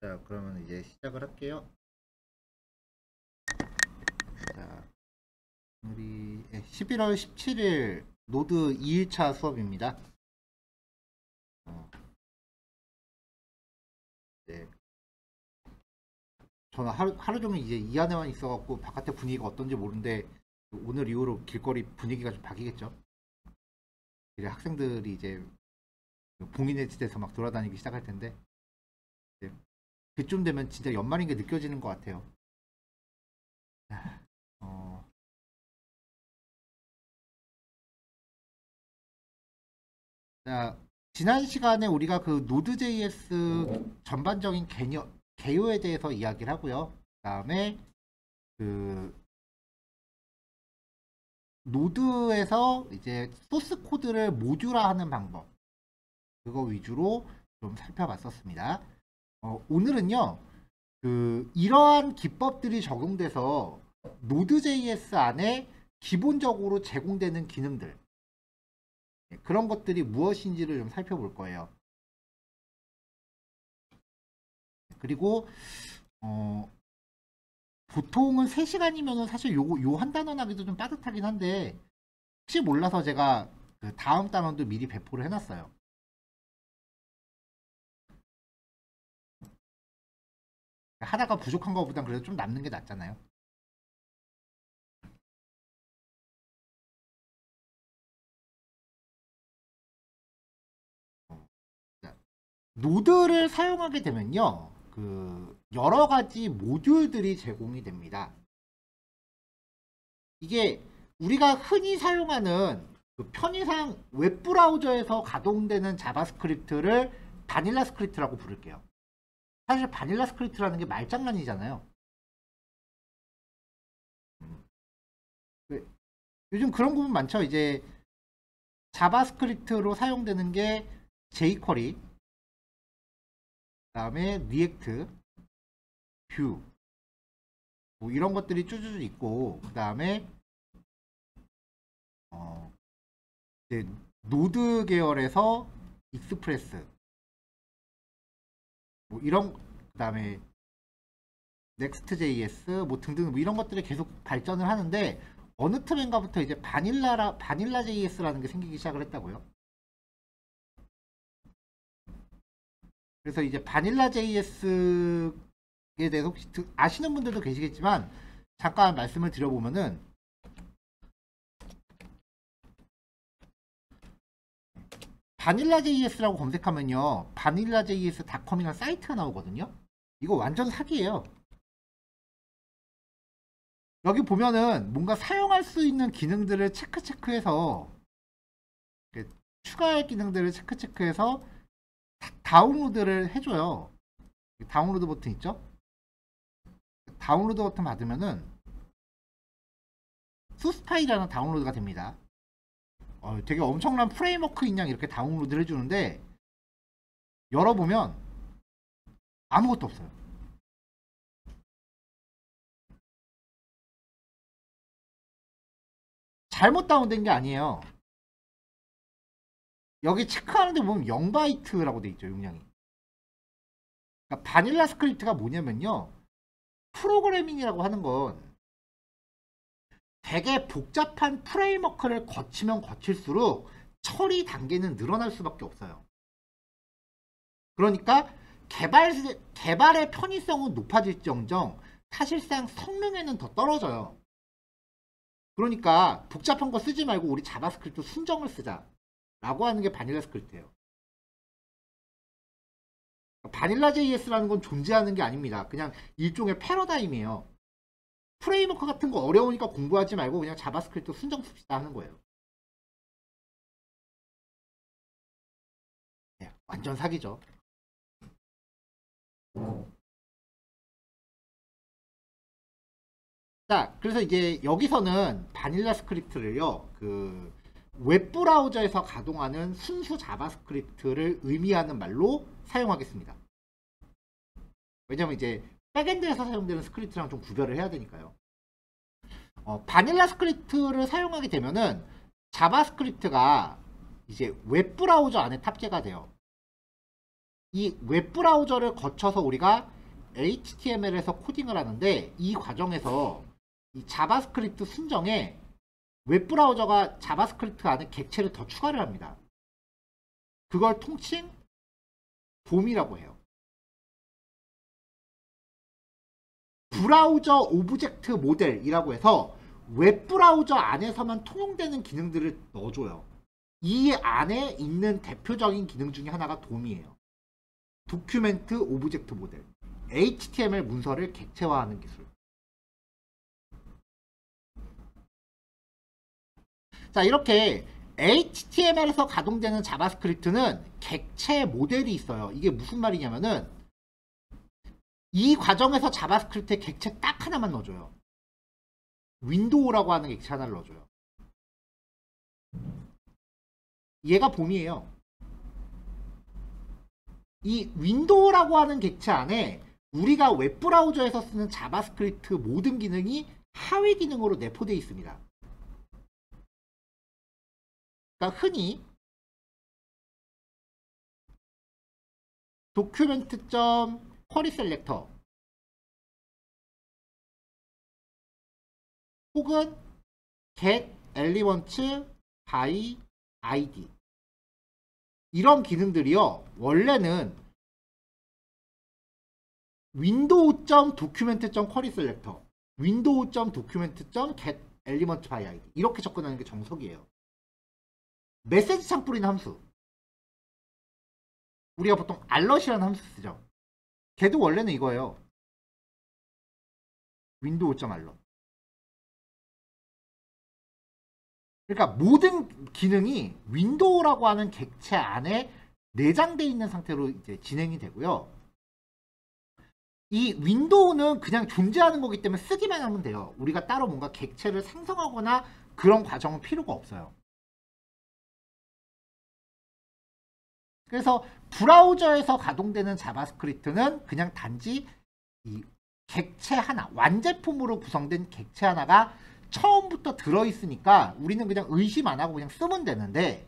자, 그러면 이제 시작을 할게요. 자, 우리 11월 17일 노드 2일차 수업입니다. 어, 네. 저는 하루 종일 이제 이 안에만 있어갖고 바깥에 분위기가 어떤지 모르는데 오늘 이후로 길거리 분위기가 좀 바뀌겠죠. 이제 학생들이 이제 봉인해지돼서 막 돌아다니기 시작할 텐데 이제 그쯤 되면 진짜 연말인 게 느껴지는 것 같아요. 어, 자, 지난 시간에 우리가 그 노드.js 전반적인 개요에 대해서 이야기를 하고요. 그다음에 그 노드에서 이제 소스 코드를 모듈화하는 방법 그거 위주로 좀 살펴봤었습니다. 오늘은요 이러한 기법들이 적용돼서 노드.js 안에 기본적으로 제공되는 기능들 그런 것들이 무엇인지를 좀 살펴볼 거예요. 그리고 보통은 3시간이면 사실 요 한 단원 하기도 좀 빠듯하긴 한데 혹시 몰라서 제가 그 다음 단원도 미리 배포를 해놨어요. 하다가 부족한 것보단 그래도 좀 남는 게 낫잖아요. 노드를 사용하게 되면요, 여러 가지 모듈들이 제공이 됩니다. 이게 우리가 흔히 사용하는 편의상 웹브라우저에서 가동되는 자바스크립트를 바닐라 스크립트라고 부를게요. 사실 바닐라 스크립트라는 게 말장난이잖아요. 요즘 그런 부분 많죠. 이제 자바스크립트로 사용되는 게 jQuery, 그다음에 리액트, 뷰, 뭐 이런 것들이 쭈쭈쭈 있고, 그다음에 이제 노드 계열에서 익스프레스, 뭐 이런 그다음에 넥스트.js 뭐 등등 뭐 이런 것들이 계속 발전을 하는데 어느 틈인가부터 이제 바닐라 JS라는 게 생기기 시작을 했다고요. 그래서 이제 바닐라 JS에 대해서 혹시 아시는 분들도 계시겠지만 잠깐 말씀을 드려보면은 바닐라 JS라고 검색하면요 바닐라 JS.com이라는 사이트가 나오거든요. 이거 완전 사기예요. 여기 보면은 뭔가 사용할 수 있는 기능들을 체크해서 추가할 기능들을 체크해서 다운로드를 해줘요. 다운로드 버튼 있죠? 다운로드 버튼 받으면은 수스파이라는 다운로드가 됩니다. 되게 엄청난 프레임워크인 양 이렇게 다운로드를 해주는데 열어보면 아무것도 없어요. 잘못 다운된 게 아니에요. 여기 체크하는데 보면 0바이트라고 돼 있죠, 용량이. 그러니까 바닐라 스크립트가 뭐냐면요. 프로그래밍이라고 하는 건 되게 복잡한 프레임워크를 거치면 거칠수록 처리 단계는 늘어날 수밖에 없어요. 그러니까 개발의 편의성은 높아질지언정 사실상 성능에는 더 떨어져요. 그러니까 복잡한 거 쓰지 말고 우리 자바스크립트 순정을 쓰자 라고 하는 게 바닐라 스크립트예요. 바닐라 JS라는 건 존재하는 게 아닙니다. 그냥 일종의 패러다임이에요. 프레임워크 같은 거 어려우니까 공부하지 말고 그냥 자바스크립트 순정 씁시다 하는 거예요. 네, 완전 사기죠. 자, 그래서 이제 여기서는 바닐라 스크립트를요, 웹브라우저에서 가동하는 순수 자바스크립트를 의미하는 말로 사용하겠습니다. 왜냐면 이제 백엔드에서 사용되는 스크립트랑 좀 구별을 해야 되니까요. 바닐라 스크립트를 사용하게 되면은 자바스크립트가 이제 웹브라우저 안에 탑재가 돼요. 이 웹브라우저를 거쳐서 우리가 HTML에서 코딩을 하는데 이 과정에서 이 자바스크립트 순정에 웹브라우저가 자바스크립트 안에 객체를 더 추가를 합니다. 그걸 통칭 돔이라고 해요. 브라우저 오브젝트 모델이라고 해서 웹브라우저 안에서만 통용되는 기능들을 넣어줘요. 이 안에 있는 대표적인 기능 중에 하나가 돔이에요. 도큐멘트 오브젝트 모델. HTML 문서를 객체화하는 기술. 자, 이렇게 HTML에서 가동되는 자바스크립트는 객체 모델이 있어요. 이게 무슨 말이냐면은 이 과정에서 자바스크립트에 객체 딱 하나만 넣어줘요. 윈도우라고 하는 객체 하나를 넣어줘요. 얘가 봄이에요. 이 윈도우라고 하는 객체 안에 우리가 웹브라우저에서 쓰는 자바스크립트 모든 기능이 하위 기능으로 내포되어 있습니다. 그러니까 흔히 document.query selector 혹은 get elements by id 이런 기능들이요. 원래는 window.document.query_selector, window.document.get element by id 이렇게 접근하는 게 정석이에요. 메시지 창 뿌리는 함수. 우리가 보통 alert이라는 함수 쓰죠. 걔도 원래는 이거예요. window.alert. 그러니까 모든 기능이 윈도우라고 하는 객체 안에 내장되어 있는 상태로 이제 진행이 되고요. 이 윈도우는 그냥 존재하는 거기 때문에 쓰기만 하면 돼요. 우리가 따로 뭔가 객체를 생성하거나 그런 과정은 필요가 없어요. 그래서 브라우저에서 가동되는 자바스크립트는 그냥 단지 이 객체 하나, 완제품으로 구성된 객체 하나가 처음부터 들어있으니까 우리는 그냥 의심 안 하고 그냥 쓰면 되는데,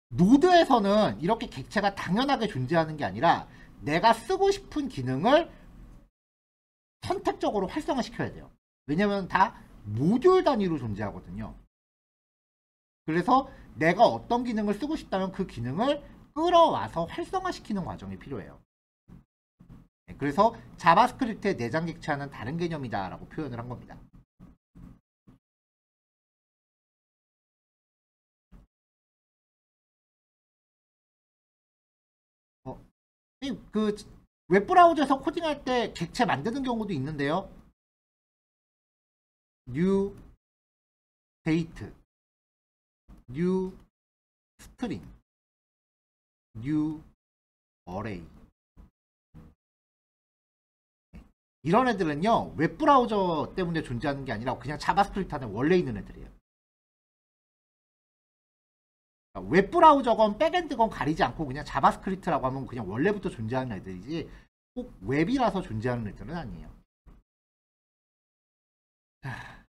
노드에서는 이렇게 객체가 당연하게 존재하는 게 아니라 내가 쓰고 싶은 기능을 선택적으로 활성화시켜야 돼요. 왜냐면 다 모듈 단위로 존재하거든요. 그래서 내가 어떤 기능을 쓰고 싶다면 그 기능을 끌어와서 활성화시키는 과정이 필요해요. 그래서 자바스크립트의 내장 객체와는 다른 개념이다 라고 표현을 한 겁니다. 그 웹브라우저에서 코딩할 때 객체 만드는 경우도 있는데요. new date, new string, new array 이런 애들은요 웹브라우저 때문에 존재하는 게 아니라 그냥 자바스크립트 안에 원래 있는 애들이에요. 웹브라우저건 백엔드건 가리지 않고 그냥 자바스크립트라고 하면 그냥 원래부터 존재하는 애들이지 꼭 웹이라서 존재하는 애들은 아니에요. 자,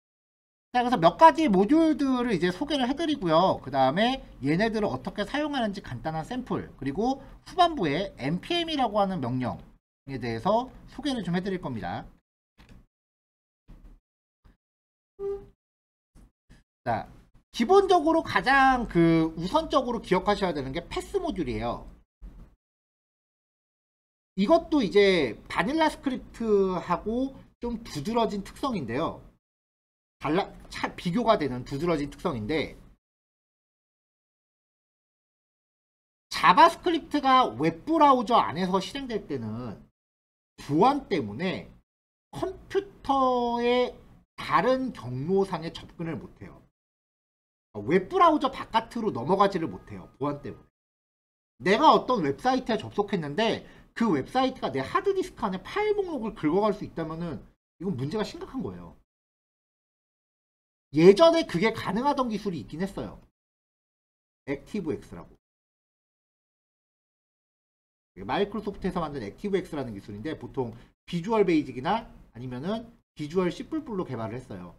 그래서 몇 가지 모듈들을 이제 소개를 해드리고요. 그 다음에 얘네들을 어떻게 사용하는지 간단한 샘플, 그리고 후반부에 npm이라고 하는 명령에 대해서 소개를 좀 해드릴 겁니다. 자, 기본적으로 가장 우선적으로 기억하셔야 되는 게 패스 모듈이에요. 이것도 이제 바닐라 스크립트하고 좀 두드러진 특성인데요. 비교가 되는 두드러진 특성인데, 자바스크립트가 웹브라우저 안에서 실행될 때는 보안 때문에 컴퓨터의 다른 경로상에 접근을 못해요. 웹브라우저 바깥으로 넘어가지를 못해요. 보안 때문에. 내가 어떤 웹사이트에 접속했는데 그 웹사이트가 내 하드디스크 안에 파일 목록을 긁어갈 수 있다면은 이건 문제가 심각한 거예요. 예전에 그게 가능하던 기술이 있긴 했어요. 액티브엑스라고. 마이크로소프트에서 만든 액티브엑스라는 기술인데 보통 비주얼 베이직이나 아니면은 비주얼 C++로 개발을 했어요.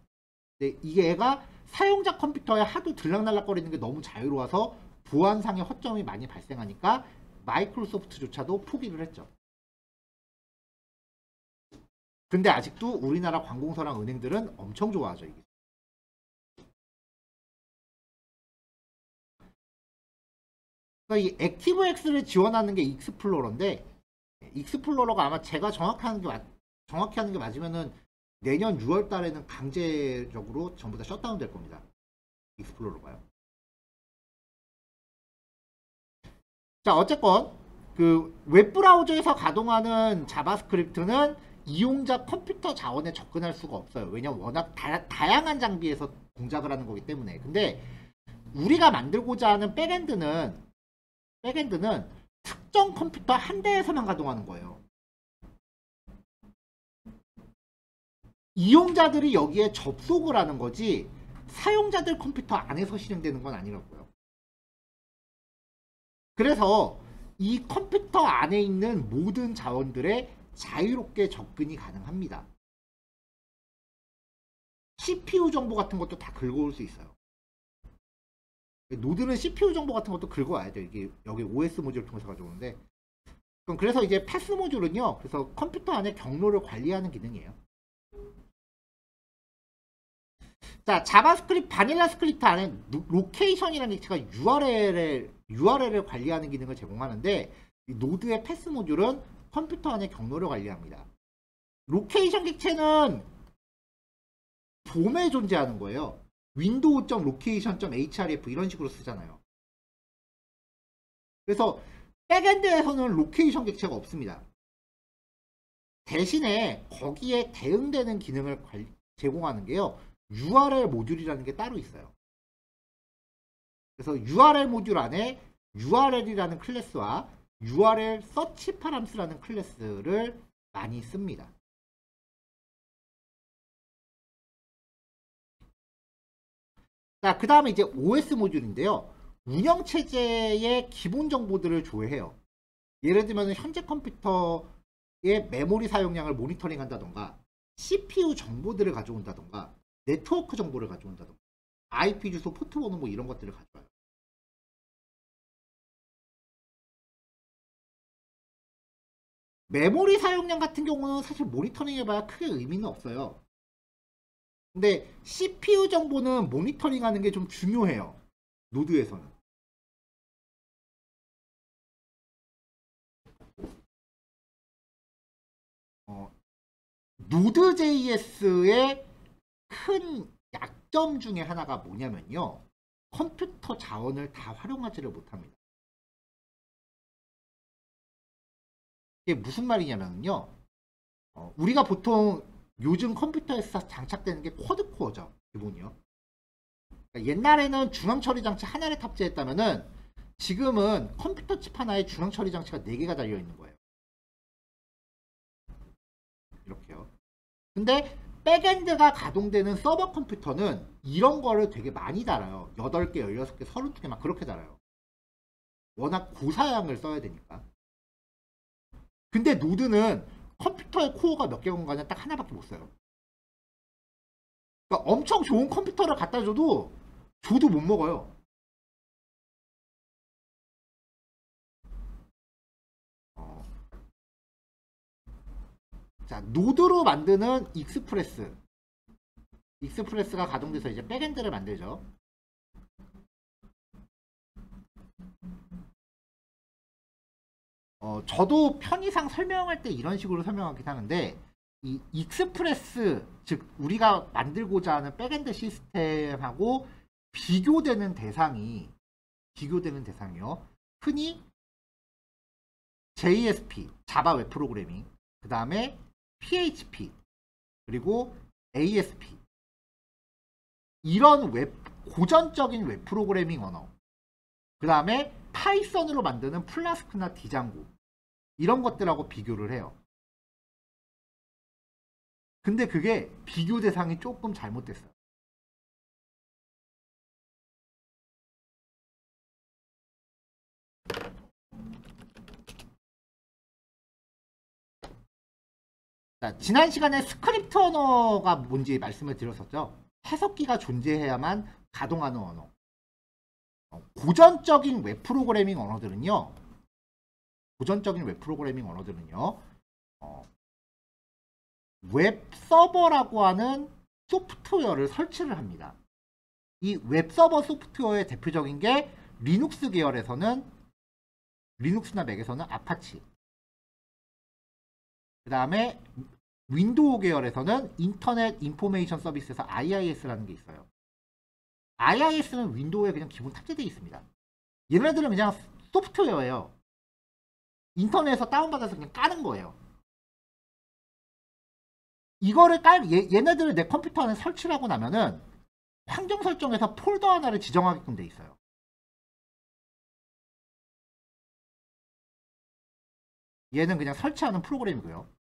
근데 이게 얘가 사용자 컴퓨터에 하도 들락날락거리는 게 너무 자유로워서 보안상의 허점이 많이 발생하니까 마이크로소프트조차도 포기를 했죠. 근데 아직도 우리나라 관공서랑 은행들은 엄청 좋아하죠. 이게. 그러니까 이 액티브엑스를 지원하는 게 익스플로러인데, 익스플로러가 아마 제가 정확히 하는 게 맞으면은 내년 6월 달에는 강제적으로 전부 다 셧다운 될 겁니다. 익스플로러가요. 자, 어쨌건 그 웹브라우저에서 가동하는 자바스크립트는 이용자 컴퓨터 자원에 접근할 수가 없어요. 왜냐면 워낙 다양한 장비에서 동작을 하는 거기 때문에. 근데 우리가 만들고자 하는 백엔드는 특정 컴퓨터 한 대에서만 가동하는 거예요. 이용자들이 여기에 접속을 하는 거지 사용자들 컴퓨터 안에서 실행되는 건 아니라고요. 그래서 이 컴퓨터 안에 있는 모든 자원들에 자유롭게 접근이 가능합니다. CPU 정보 같은 것도 다 긁어올 수 있어요. 노드는 CPU 정보 같은 것도 긁어와야 돼요. 이게 여기 OS 모듈을 통해서 가져오는데, 그래서 이제 패스 모듈은요, 그래서 컴퓨터 안에 경로를 관리하는 기능이에요. 자, 자바스크립트 바닐라 스크립트 안에 로케이션이라는 객체가 URL을 관리하는 기능을 제공하는데, 이 노드의 패스 모듈은 컴퓨터 안에 경로를 관리합니다. 로케이션 객체는 봄에 존재하는 거예요. window.location.href 이런 식으로 쓰잖아요. 그래서 백엔드에서는 로케이션 객체가 없습니다. 대신에 거기에 대응되는 기능을 제공하는 게요, URL 모듈이라는 게 따로 있어요. 그래서 URL 모듈 안에 URL이라는 클래스와 URL 서치 파람스라는 클래스를 많이 씁니다. 자, 그 다음에 이제 OS 모듈인데요. 운영체제의 기본 정보들을 조회해요. 예를 들면 현재 컴퓨터의 메모리 사용량을 모니터링 한다던가, CPU 정보들을 가져온다던가, 네트워크 정보를 가져온다던가, IP 주소, 포트 번호 뭐 이런 것들을 가져와요. 메모리 사용량 같은 경우는 사실 모니터링 해봐야 크게 의미는 없어요. 근데 CPU 정보는 모니터링 하는 게 좀 중요해요. 노드에서는. 노드.js의 큰 약점 중에 하나가 뭐냐면요, 컴퓨터 자원을 다 활용하지를 못합니다. 이게 무슨 말이냐면요, 우리가 보통 요즘 컴퓨터에서 장착되는 게 쿼드코어죠. 기본이요. 그러니까 옛날에는 중앙처리 장치 하나를 탑재했다면은 지금은 컴퓨터 칩 하나에 중앙처리 장치가 4개가 달려있는 거예요. 이렇게요. 근데 백엔드가 가동되는 서버 컴퓨터는 이런 거를 되게 많이 달아요. 8개, 16개, 32개 막 그렇게 달아요. 워낙 고사양을 써야 되니까. 근데 노드는 컴퓨터의 코어가 몇 개가 아니라 딱 하나밖에 못 써요. 그러니까 엄청 좋은 컴퓨터를 갖다 줘도 못 먹어요. 자, 노드로 만드는 익스프레스가 가동돼서 이제 백엔드를 만들죠. 저도 편의상 설명할 때 이런 식으로 설명하긴 하는데, 이 익스프레스, 즉 우리가 만들고자 하는 백엔드 시스템하고 비교되는 대상이요, 흔히 JSP, 자바 웹 프로그래밍, 그 다음에 PHP, 그리고 ASP, 이런 고전적인 웹 프로그래밍 언어, 그 다음에 파이썬으로 만드는 플라스크나 디장고, 이런 것들하고 비교를 해요. 근데 그게 비교 대상이 조금 잘못됐어요. 자, 지난 시간에 스크립트 언어가 뭔지 말씀을 드렸었죠. 해석기가 존재해야만 가동하는 언어. 고전적인 웹 프로그래밍 언어들은요. 웹 서버라고 하는 소프트웨어를 설치를 합니다. 이 웹 서버 소프트웨어의 대표적인 게 리눅스 계열에서는 리눅스나 맥에서는 아파치, 그 다음에 윈도우 계열에서는 인터넷 인포메이션 서비스에서 IIS라는 게 있어요. IIS는 윈도우에 그냥 기본 탑재되어 있습니다. 얘네들은 그냥 소프트웨어예요. 인터넷에서 다운받아서 그냥 까는 거예요. 이거를 얘네들을 내 컴퓨터 안에 설치를 하고 나면은 환경 설정에서 폴더 하나를 지정하게끔 돼 있어요. 얘는 그냥 설치하는 프로그램이고요.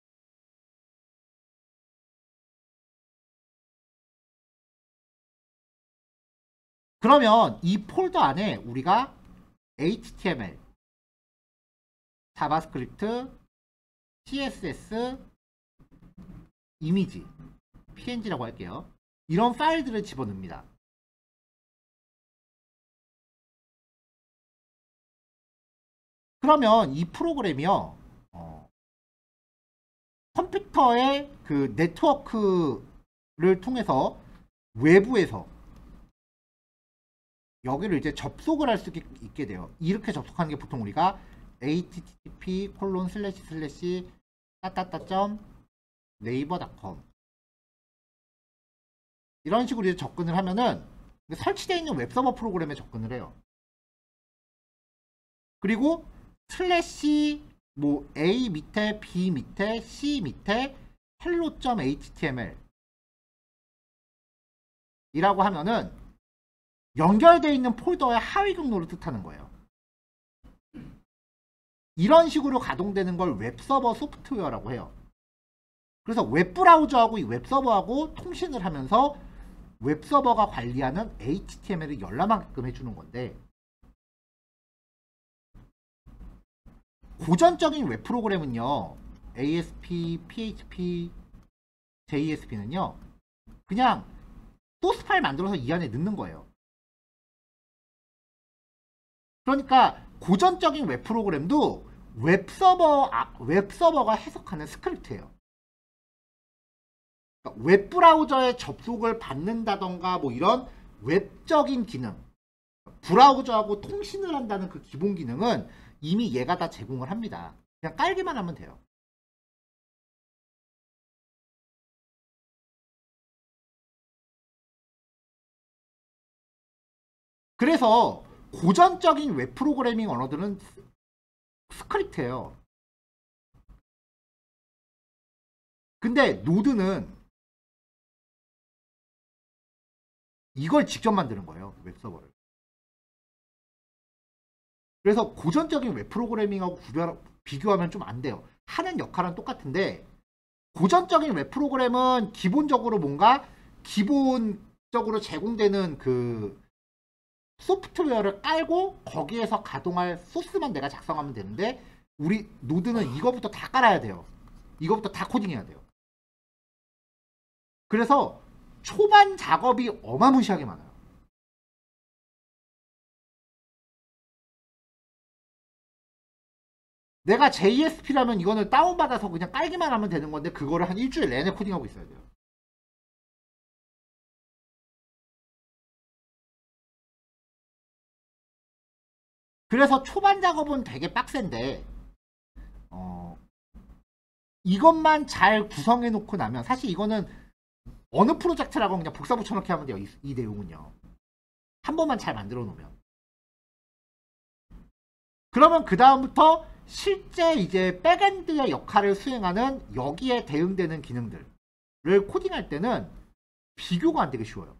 그러면 이 폴더 안에 우리가 HTML, 자바스크립트, CSS, 이미지, PNG라고 할게요. 이런 파일들을 집어넣습니다. 그러면 이 프로그램이요, 컴퓨터의 그 네트워크를 통해서 외부에서 여기를 이제 접속을 할 수 있게 돼요. 이렇게 접속하는 게 보통 우리가 http:// naver.com 이런 식으로 이제 접근을 하면은 설치되어 있는 웹서버 프로그램에 접근을 해요. 그리고 슬래시 뭐 A 밑에 B 밑에 C 밑에 hello.html 이라고 하면은 연결되어 있는 폴더의 하위 경로를 뜻하는 거예요. 이런 식으로 가동되는 걸 웹서버 소프트웨어라고 해요. 그래서 웹브라우저하고 이 웹서버하고 통신을 하면서 웹서버가 관리하는 HTML을 열람하게끔 해주는 건데, 고전적인 웹 프로그램은요, ASP, PHP, JSP는요, 그냥 소스 파일 만들어서 이 안에 넣는 거예요. 그러니까 고전적인 웹 프로그램도 웹서버가 해석하는 스크립트예요. 그러니까 웹브라우저에 접속을 받는다던가 뭐 이런 웹적인 기능, 브라우저하고 통신을 한다는 그 기본 기능은 이미 얘가 다 제공을 합니다. 그냥 깔기만 하면 돼요. 그래서 고전적인 웹 프로그래밍 언어들은 스크립트예요. 근데 노드는 이걸 직접 만드는 거예요. 웹서버를. 그래서 고전적인 웹 프로그래밍하고 비교하면 좀 안 돼요. 하는 역할은 똑같은데, 고전적인 웹 프로그램은 기본적으로 뭔가 기본적으로 제공되는 그 소프트웨어를 깔고 거기에서 가동할 소스만 내가 작성하면 되는데, 우리 노드는 이거부터 다 깔아야 돼요. 이거부터 다 코딩해야 돼요. 그래서 초반 작업이 어마무시하게 많아요. 내가 JSP라면 이거는 다운받아서 그냥 깔기만 하면 되는 건데, 그거를 한 일주일 내내 코딩하고 있어야 돼요. 그래서 초반 작업은 되게 빡센데, 이것만 잘 구성해 놓고 나면, 사실 이거는 어느 프로젝트라고 그냥 복사 붙여넣기 하면 돼요. 이 내용은요. 한 번만 잘 만들어 놓으면. 그러면 그 다음부터 실제 이제 백엔드의 역할을 수행하는 여기에 대응되는 기능들을 코딩할 때는 비교가 안 되게 쉬워요.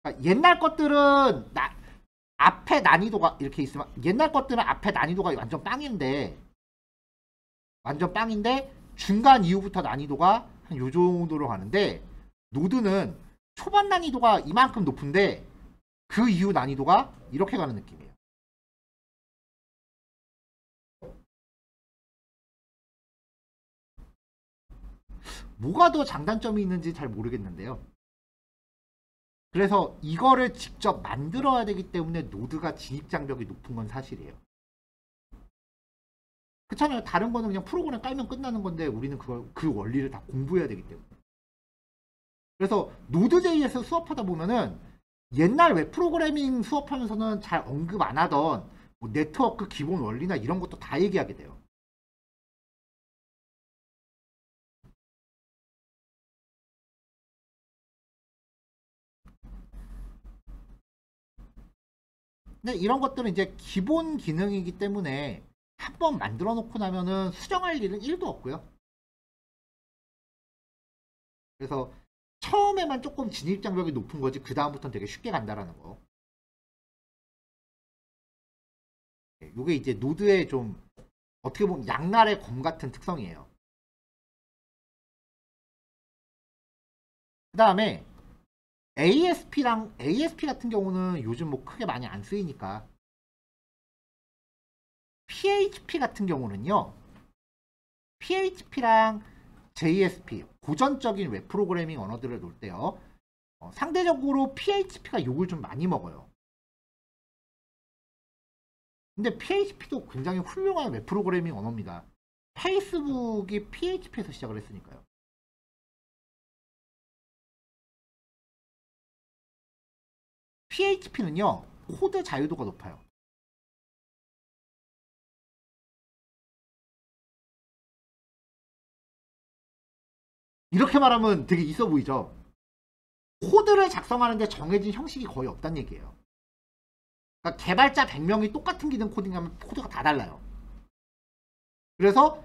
그러니까 옛날 것들은 앞에 난이도가 이렇게 있으면, 옛날 것들은 앞에 난이도가 완전 빵인데 중간 이후부터 난이도가 한 요 정도로 가는데, 노드는 초반 난이도가 이만큼 높은데 그 이후 난이도가 이렇게 가는 느낌이에요. 뭐가 더 장단점이 있는지 잘 모르겠는데요. 그래서 이거를 직접 만들어야 되기 때문에 노드가 진입장벽이 높은 건 사실이에요. 그렇잖아요. 다른 거는 그냥 프로그램 깔면 끝나는 건데 우리는 그 원리를 다 공부해야 되기 때문에. 그래서 노드.js 수업하다 보면은 옛날 웹 프로그래밍 수업하면서는 잘 언급 안 하던 뭐 네트워크 기본 원리나 이런 것도 다 얘기하게 돼요. 근데 이런 것들은 이제 기본 기능이기 때문에 한번 만들어 놓고 나면은 수정할 일은 1도 없고요. 그래서 처음에만 조금 진입장벽이 높은 거지 그 다음부터는 되게 쉽게 간다라는 거. 이게 이제 노드의 좀 어떻게 보면 양날의 검 같은 특성이에요. 그 다음에 ASP 같은 경우는 요즘 뭐 크게 많이 안 쓰이니까 PHP 같은 경우는요. PHP랑 JSP 고전적인 웹 프로그래밍 언어들을 놓을 때요. 상대적으로 PHP가 욕을 좀 많이 먹어요. 근데 PHP도 굉장히 훌륭한 웹 프로그래밍 언어입니다. 페이스북이 PHP에서 시작을 했으니까요. PHP는요. 코드 자유도가 높아요. 이렇게 말하면 되게 있어 보이죠? 코드를 작성하는데 정해진 형식이 거의 없다는 얘기예요. 그러니까 개발자 100명이 똑같은 기능 코딩하면 코드가 다 달라요. 그래서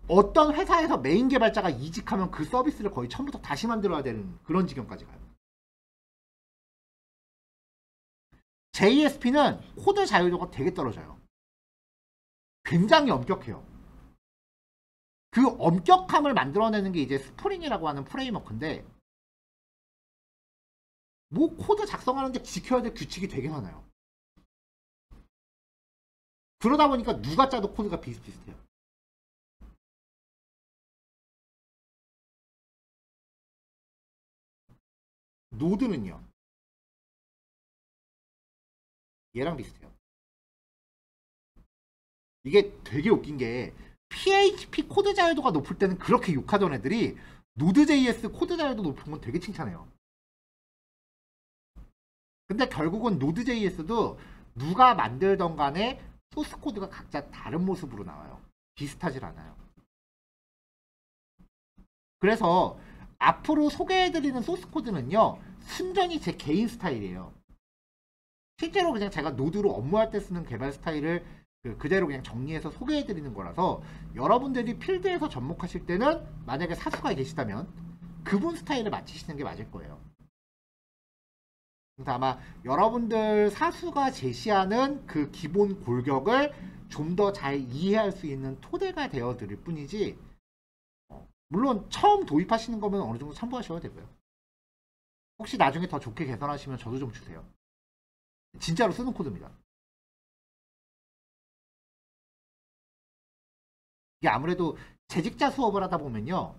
어떤 회사에서 메인 개발자가 이직하면 그 서비스를 거의 처음부터 다시 만들어야 되는 그런 지경까지 가요. JSP는 코드 자유도가 되게 떨어져요. 굉장히 엄격해요. 그 엄격함을 만들어내는 게 이제 스프링이라고 하는 프레임워크인데 뭐 코드 작성하는데 지켜야 될 규칙이 되게 많아요. 그러다 보니까 누가 짜도 코드가 비슷비슷해요. 노드는요. 얘랑 비슷해요. 이게 되게 웃긴 게 PHP 코드 자유도가 높을 때는 그렇게 욕하던 애들이 노드.js 코드 자유도 높은 건 되게 칭찬해요. 근데 결국은 노드.js도 누가 만들던 간에 소스 코드가 각자 다른 모습으로 나와요. 비슷하질 않아요. 그래서 앞으로 소개해드리는 소스 코드는요. 순전히 제 개인 스타일이에요. 실제로 그냥 제가 노드로 업무할 때 쓰는 개발 스타일을 그대로 그냥 정리해서 소개해드리는 거라서 여러분들이 필드에서 접목하실 때는 만약에 사수가 계시다면 그분 스타일을 맞추시는 게 맞을 거예요. 그래서 아마 여러분들 사수가 제시하는 그 기본 골격을 좀 더 잘 이해할 수 있는 토대가 되어 드릴 뿐이지 물론 처음 도입하시는 거면 어느 정도 참고하셔야 되고요. 혹시 나중에 더 좋게 개선하시면 저도 좀 주세요. 진짜로 쓰는 코드입니다. 이게 아무래도 재직자 수업을 하다 보면요.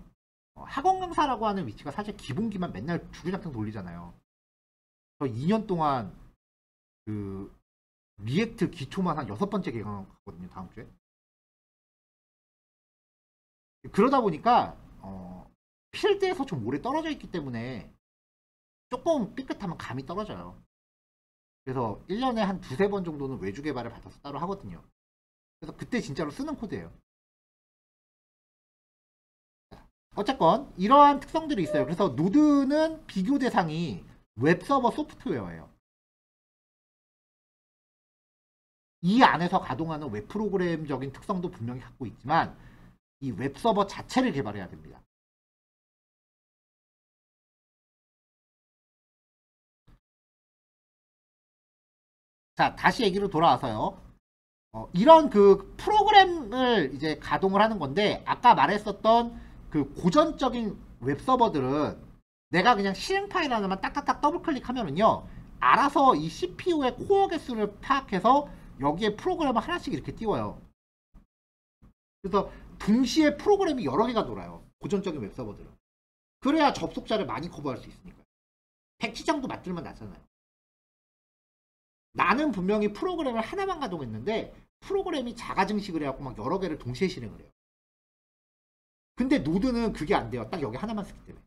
학원 강사라고 하는 위치가 사실 기본기만 맨날 주구장창 돌리잖아요. 저 2년 동안 그 리액트 기초만 한 6번째 개강하거든요. 다음 주에. 그러다 보니까 필드에서 좀 오래 떨어져 있기 때문에 조금 삐끗하면 감이 떨어져요. 그래서 1년에 한 두세 번 정도는 외주 개발을 받아서 따로 하거든요. 그래서 그때 진짜로 쓰는 코드예요. 어쨌건 이러한 특성들이 있어요. 그래서 노드는 비교 대상이 웹서버 소프트웨어예요. 이 안에서 가동하는 웹 프로그램적인 특성도 분명히 갖고 있지만 이 웹서버 자체를 개발해야 됩니다. 자, 다시 얘기로 돌아와서요. 이런 그 프로그램을 이제 가동을 하는 건데 아까 말했었던 그 고전적인 웹서버들은 내가 그냥 실행 파일 하나만 딱딱딱 더블 클릭하면은요 알아서 이 CPU의 코어 개수를 파악해서 여기에 프로그램을 하나씩 이렇게 띄워요. 그래서 동시에 프로그램이 여러 개가 돌아요. 고전적인 웹서버들은. 그래야 접속자를 많이 커버할 수 있으니까. 백지장도 맞들면 나잖아요. 나는 분명히 프로그램을 하나만 가동했는데 프로그램이 자가 증식을 해갖고 막 여러 개를 동시에 실행을 해요. 근데 노드는 그게 안 돼요. 딱 여기 하나만 쓰기 때문에.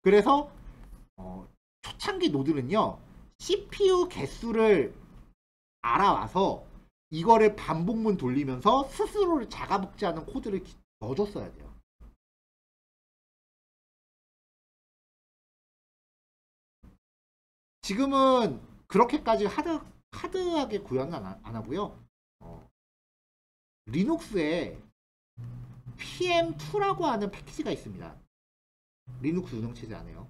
그래서 초창기 노드는요, CPU 개수를 알아와서 이거를 반복문 돌리면서 스스로를 자가 복제하는 코드를 넣어줬어야 돼요. 지금은 그렇게까지 하드하게 구현은 안 하고요. 리눅스에 PM2라고 하는 패키지가 있습니다. 리눅스 운영체제 안에요.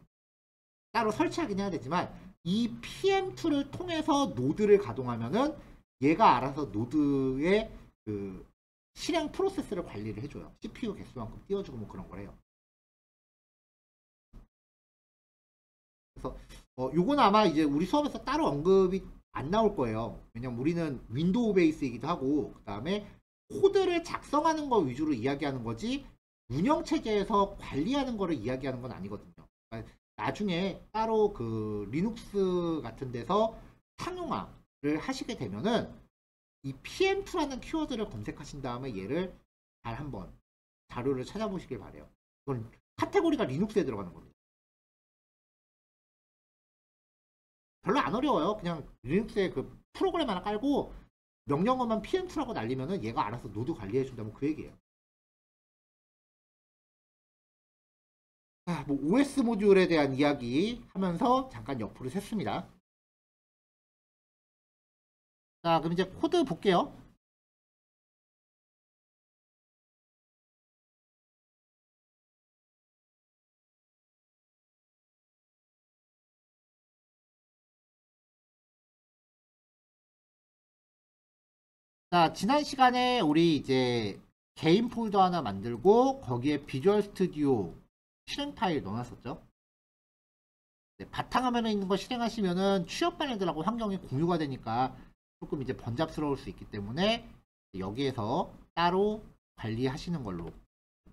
따로 설치하긴 해야 되지만 이 PM2를 통해서 노드를 가동하면은 얘가 알아서 노드의 그 실행 프로세스를 관리를 해줘요. CPU 개수만큼 띄워주고 뭐 그런 거래요. 그래서 요건 아마 이제 우리 수업에서 따로 언급이 안 나올 거예요. 왜냐면 우리는 윈도우 베이스이기도 하고 그 다음에 코드를 작성하는 거 위주로 이야기하는 거지 운영체제에서 관리하는 거를 이야기하는 건 아니거든요. 그러니까 나중에 따로 그 리눅스 같은 데서 상용화를 하시게 되면은 이 PM2라는 키워드를 검색하신 다음에 얘를 잘 한번 자료를 찾아보시길 바래요. 이건 카테고리가 리눅스에 들어가는 겁니다. 별로 안 어려워요. 그냥 리눅스에 그 프로그램 하나 깔고 명령어만 PM2라고 날리면은 얘가 알아서 노드 관리해준다면 그 얘기예요. 뭐 OS 모듈에 대한 이야기 하면서 잠깐 옆으로 샜습니다. 자, 그럼 이제 코드 볼게요. 자, 지난 시간에 우리 이제 개인 폴더 하나 만들고 거기에 비주얼 스튜디오 실행 파일 넣어놨었죠. 네, 바탕화면에 있는 거 실행하시면은 취업반 애들하고 환경이 공유가 되니까 조금 이제 번잡스러울 수 있기 때문에 여기에서 따로 관리하시는 걸로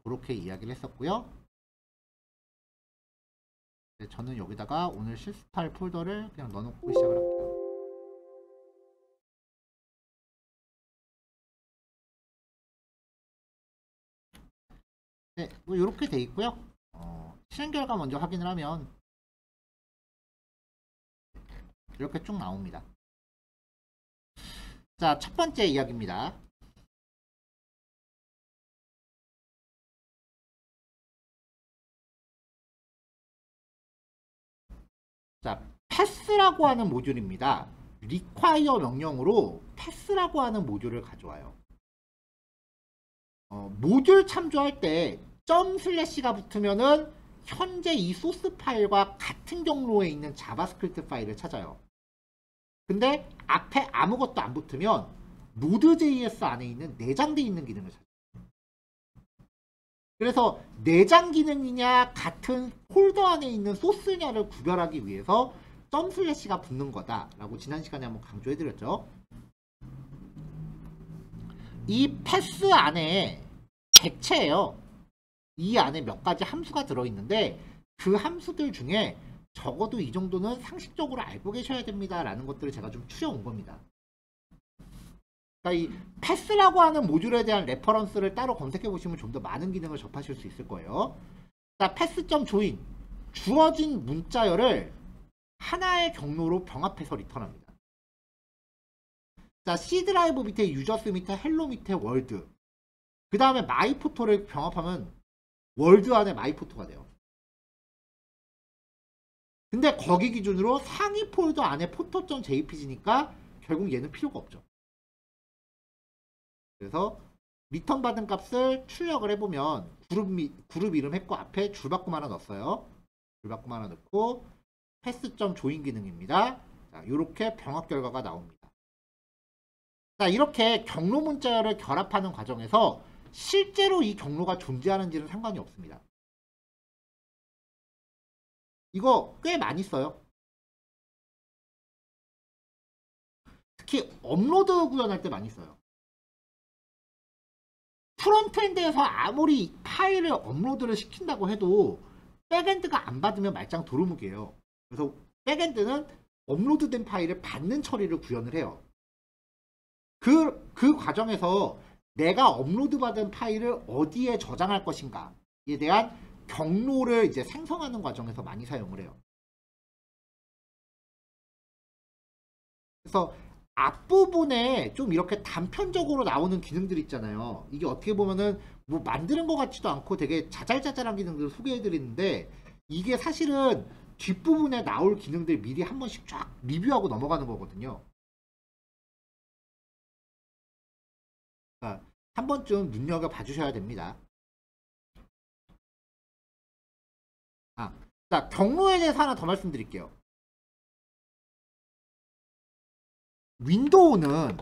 그렇게 이야기를 했었고요. 네, 저는 여기다가 오늘 실습 파일 폴더를 그냥 넣어놓고 시작을 할게요. 네, 뭐 이렇게 돼 있고요. 실행 결과 먼저 확인을 하면 이렇게 쭉 나옵니다. 자, 첫 번째 이야기입니다. 자, 패스라고 하는 모듈입니다. require 명령으로 패스라고 하는 모듈을 가져와요. 모듈 참조할 때 점 슬래시가 붙으면은 현재 이 소스 파일과 같은 경로에 있는 자바스크립트 파일을 찾아요. 근데 앞에 아무것도 안 붙으면 Node.js 안에 있는 내장되어 있는 기능을 찾아요. 그래서 내장 기능이냐 같은 폴더 안에 있는 소스냐를 구별하기 위해서 점 슬래시가 붙는 거다라고 지난 시간에 한번 강조해드렸죠. 이 패스 안에 객체예요. 이 안에 몇 가지 함수가 들어있는데 그 함수들 중에 적어도 이 정도는 상식적으로 알고 계셔야 됩니다 라는 것들을 제가 좀 추려온 겁니다. 그러니까 이 패스라고 하는 모듈에 대한 레퍼런스를 따로 검색해 보시면 좀 더 많은 기능을 접하실 수 있을 거예요. 자, 패스.join 주어진 문자열을 하나의 경로로 병합해서 리턴합니다. 자, C 드라이브 밑에 유저스 밑에 헬로 밑에 월드 그 다음에 마이포토를 병합하면 월드 안에 마이포토가 돼요. 근데 거기 기준으로 상위 폴더 안에 포토.jpg니까 결국 얘는 필요가 없죠. 그래서 리턴 받은 값을 출력을 해보면 그룹 이름 했고 앞에 줄바꿈 하나 넣었어요. 줄바꿈 하나 넣고 패스.join 기능입니다. 자, 이렇게 병합 결과가 나옵니다. 자, 이렇게 경로 문자열을 결합하는 과정에서 실제로 이 경로가 존재하는지는 상관이 없습니다. 이거 꽤 많이 써요. 특히 업로드 구현할 때 많이 써요. 프론트엔드에서 아무리 파일을 업로드를 시킨다고 해도 백엔드가 안 받으면 말짱 도루묵이에요. 그래서 백엔드는 업로드된 파일을 받는 처리를 구현을 해요. 그 과정에서 내가 업로드 받은 파일을 어디에 저장할 것인가에 대한 경로를 이제 생성하는 과정에서 많이 사용을 해요. 그래서 앞부분에 좀 이렇게 단편적으로 나오는 기능들 있잖아요. 이게 어떻게 보면은 뭐 만드는 것 같지도 않고 되게 자잘자잘한 기능들을 소개해 드리는데, 이게 사실은 뒷부분에 나올 기능들 미리 한 번씩 쫙 리뷰하고 넘어가는 거거든요. 그러니까 한 번쯤 눈여겨 봐주셔야 됩니다. 자, 경로에 대해서 하나 더 말씀드릴게요. 윈도우는요,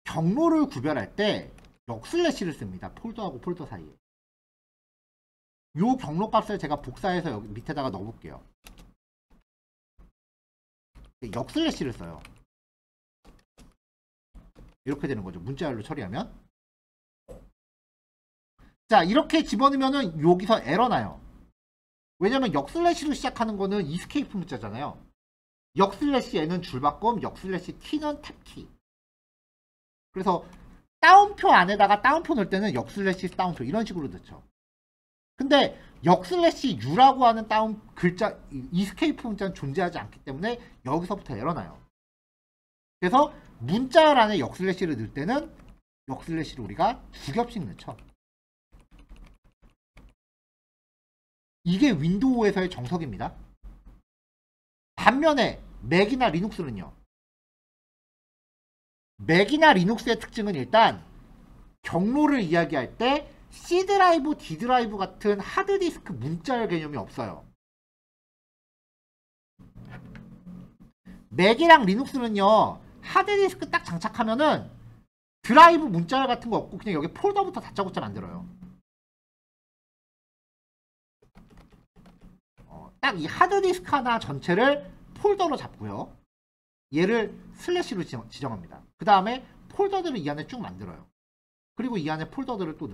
경로를 구별할 때 역슬래시를 씁니다. 폴더하고 폴더 사이에. 요 경로 값을 제가 복사해서 여기 밑에다가 넣어볼게요. 역슬래시를 써요. 이렇게 되는 거죠. 문자열로 처리하면. 자, 이렇게 집어넣으면은 여기서 에러 나요. 왜냐면 역슬래시로 시작하는 거는 이스케이프 문자잖아요. 역슬래시 N은 줄바꿈, 역슬래시 T는 탭키. 그래서 따옴표 안에다가 따옴표 넣을 때는 역슬래시 따옴표 이런 식으로 넣죠. 근데 역슬래시 U라고 하는 글자, 이스케이프 문자는 존재하지 않기 때문에 여기서부터 에러 나요. 그래서 문자열 안에 역슬래시를 넣을 때는 역슬래시를 우리가 두 겹씩 넣죠. 이게 윈도우에서의 정석입니다. 반면에 맥이나 리눅스는요. 맥이나 리눅스의 특징은 일단 경로를 이야기할 때 C 드라이브, D 드라이브 같은 하드디스크 문자열 개념이 없어요. 맥이랑 리눅스는요, 하드디스크 딱 장착하면은 드라이브 문자열 같은 거 없고 그냥 여기 폴더부터 다짜고짜 만들어요. 딱 이 하드디스크 하나 전체를 폴더로 잡고요. 얘를 슬래시로 지정합니다. 그 다음에 폴더들을 이 안에 쭉 만들어요. 그리고 이 안에 폴더들을 또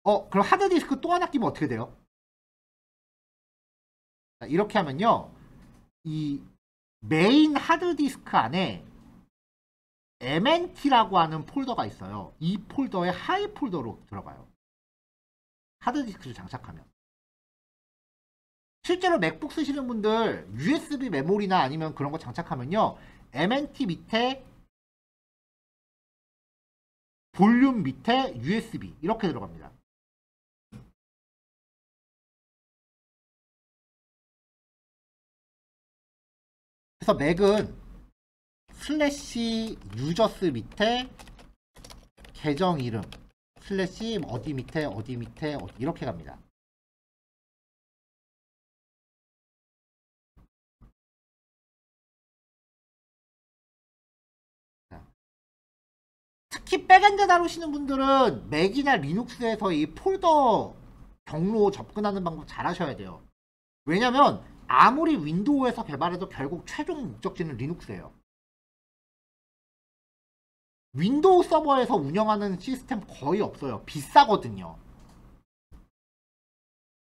넣고. 그럼 하드디스크 또 하나 끼면 어떻게 돼요? 자, 이렇게 하면요, 이 메인 하드디스크 안에 MNT라고 하는 폴더가 있어요. 이 폴더에 하이 폴더로 들어가요. 하드디스크를 장착하면. 실제로 맥북 쓰시는 분들 USB 메모리나 아니면 그런 거 장착하면요, MNT 밑에 볼륨 밑에 USB 이렇게 들어갑니다. 그래서 맥은 슬래시 유저스 밑에 계정 이름 슬래시 어디 밑에 어디 밑에 이렇게 갑니다. 특히 백엔드 다루시는 분들은 맥이나 리눅스에서 이 폴더 경로 접근하는 방법 잘 하셔야 돼요. 왜냐면 아무리 윈도우에서 개발해도 결국 최종 목적지는 리눅스예요. 윈도우 서버에서 운영하는 시스템 거의 없어요. 비싸거든요.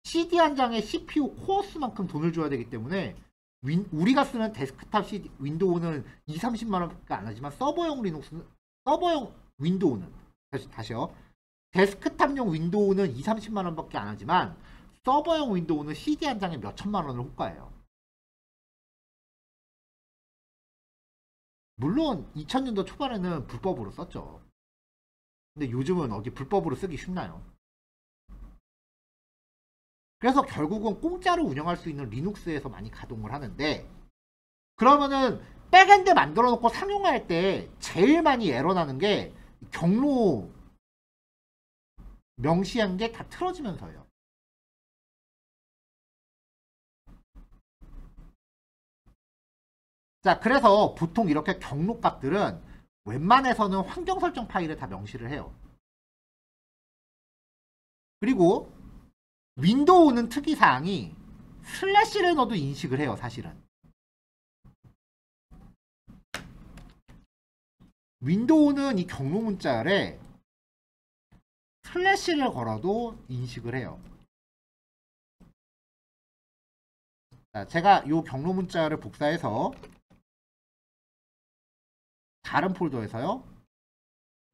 CD 한 장에 CPU 코어 수만큼 돈을 줘야 되기 때문에 우리가 쓰는 데스크탑 윈도우는 20-30만원밖에 안 하지만 서버용 윈도우는 다시요. 데스크탑용 윈도우는 20-30만원밖에 안 하지만 서버용 윈도우는 CD 한 장에 몇천만원을 호가해요. 물론 2000년도 초반에는 불법으로 썼죠. 근데 요즘은 어디 불법으로 쓰기 쉽나요? 그래서 결국은 공짜로 운영할 수 있는 리눅스에서 많이 가동을 하는데, 그러면은 백엔드 만들어 놓고 상용화할 때 제일 많이 에러 나는 게 경로 명시한 게 다 틀어지면서요. 자, 그래서 보통 이렇게 경로 값들은 웬만해서는 환경 설정 파일에 다 명시를 해요. 그리고 윈도우는 특이사항이 슬래시를 넣어도 인식을 해요, 사실은. 윈도우는 이 경로 문자열에 슬래시를 걸어도 인식을 해요. 자, 제가 요 경로 문자를 복사해서 다른 폴더에서요.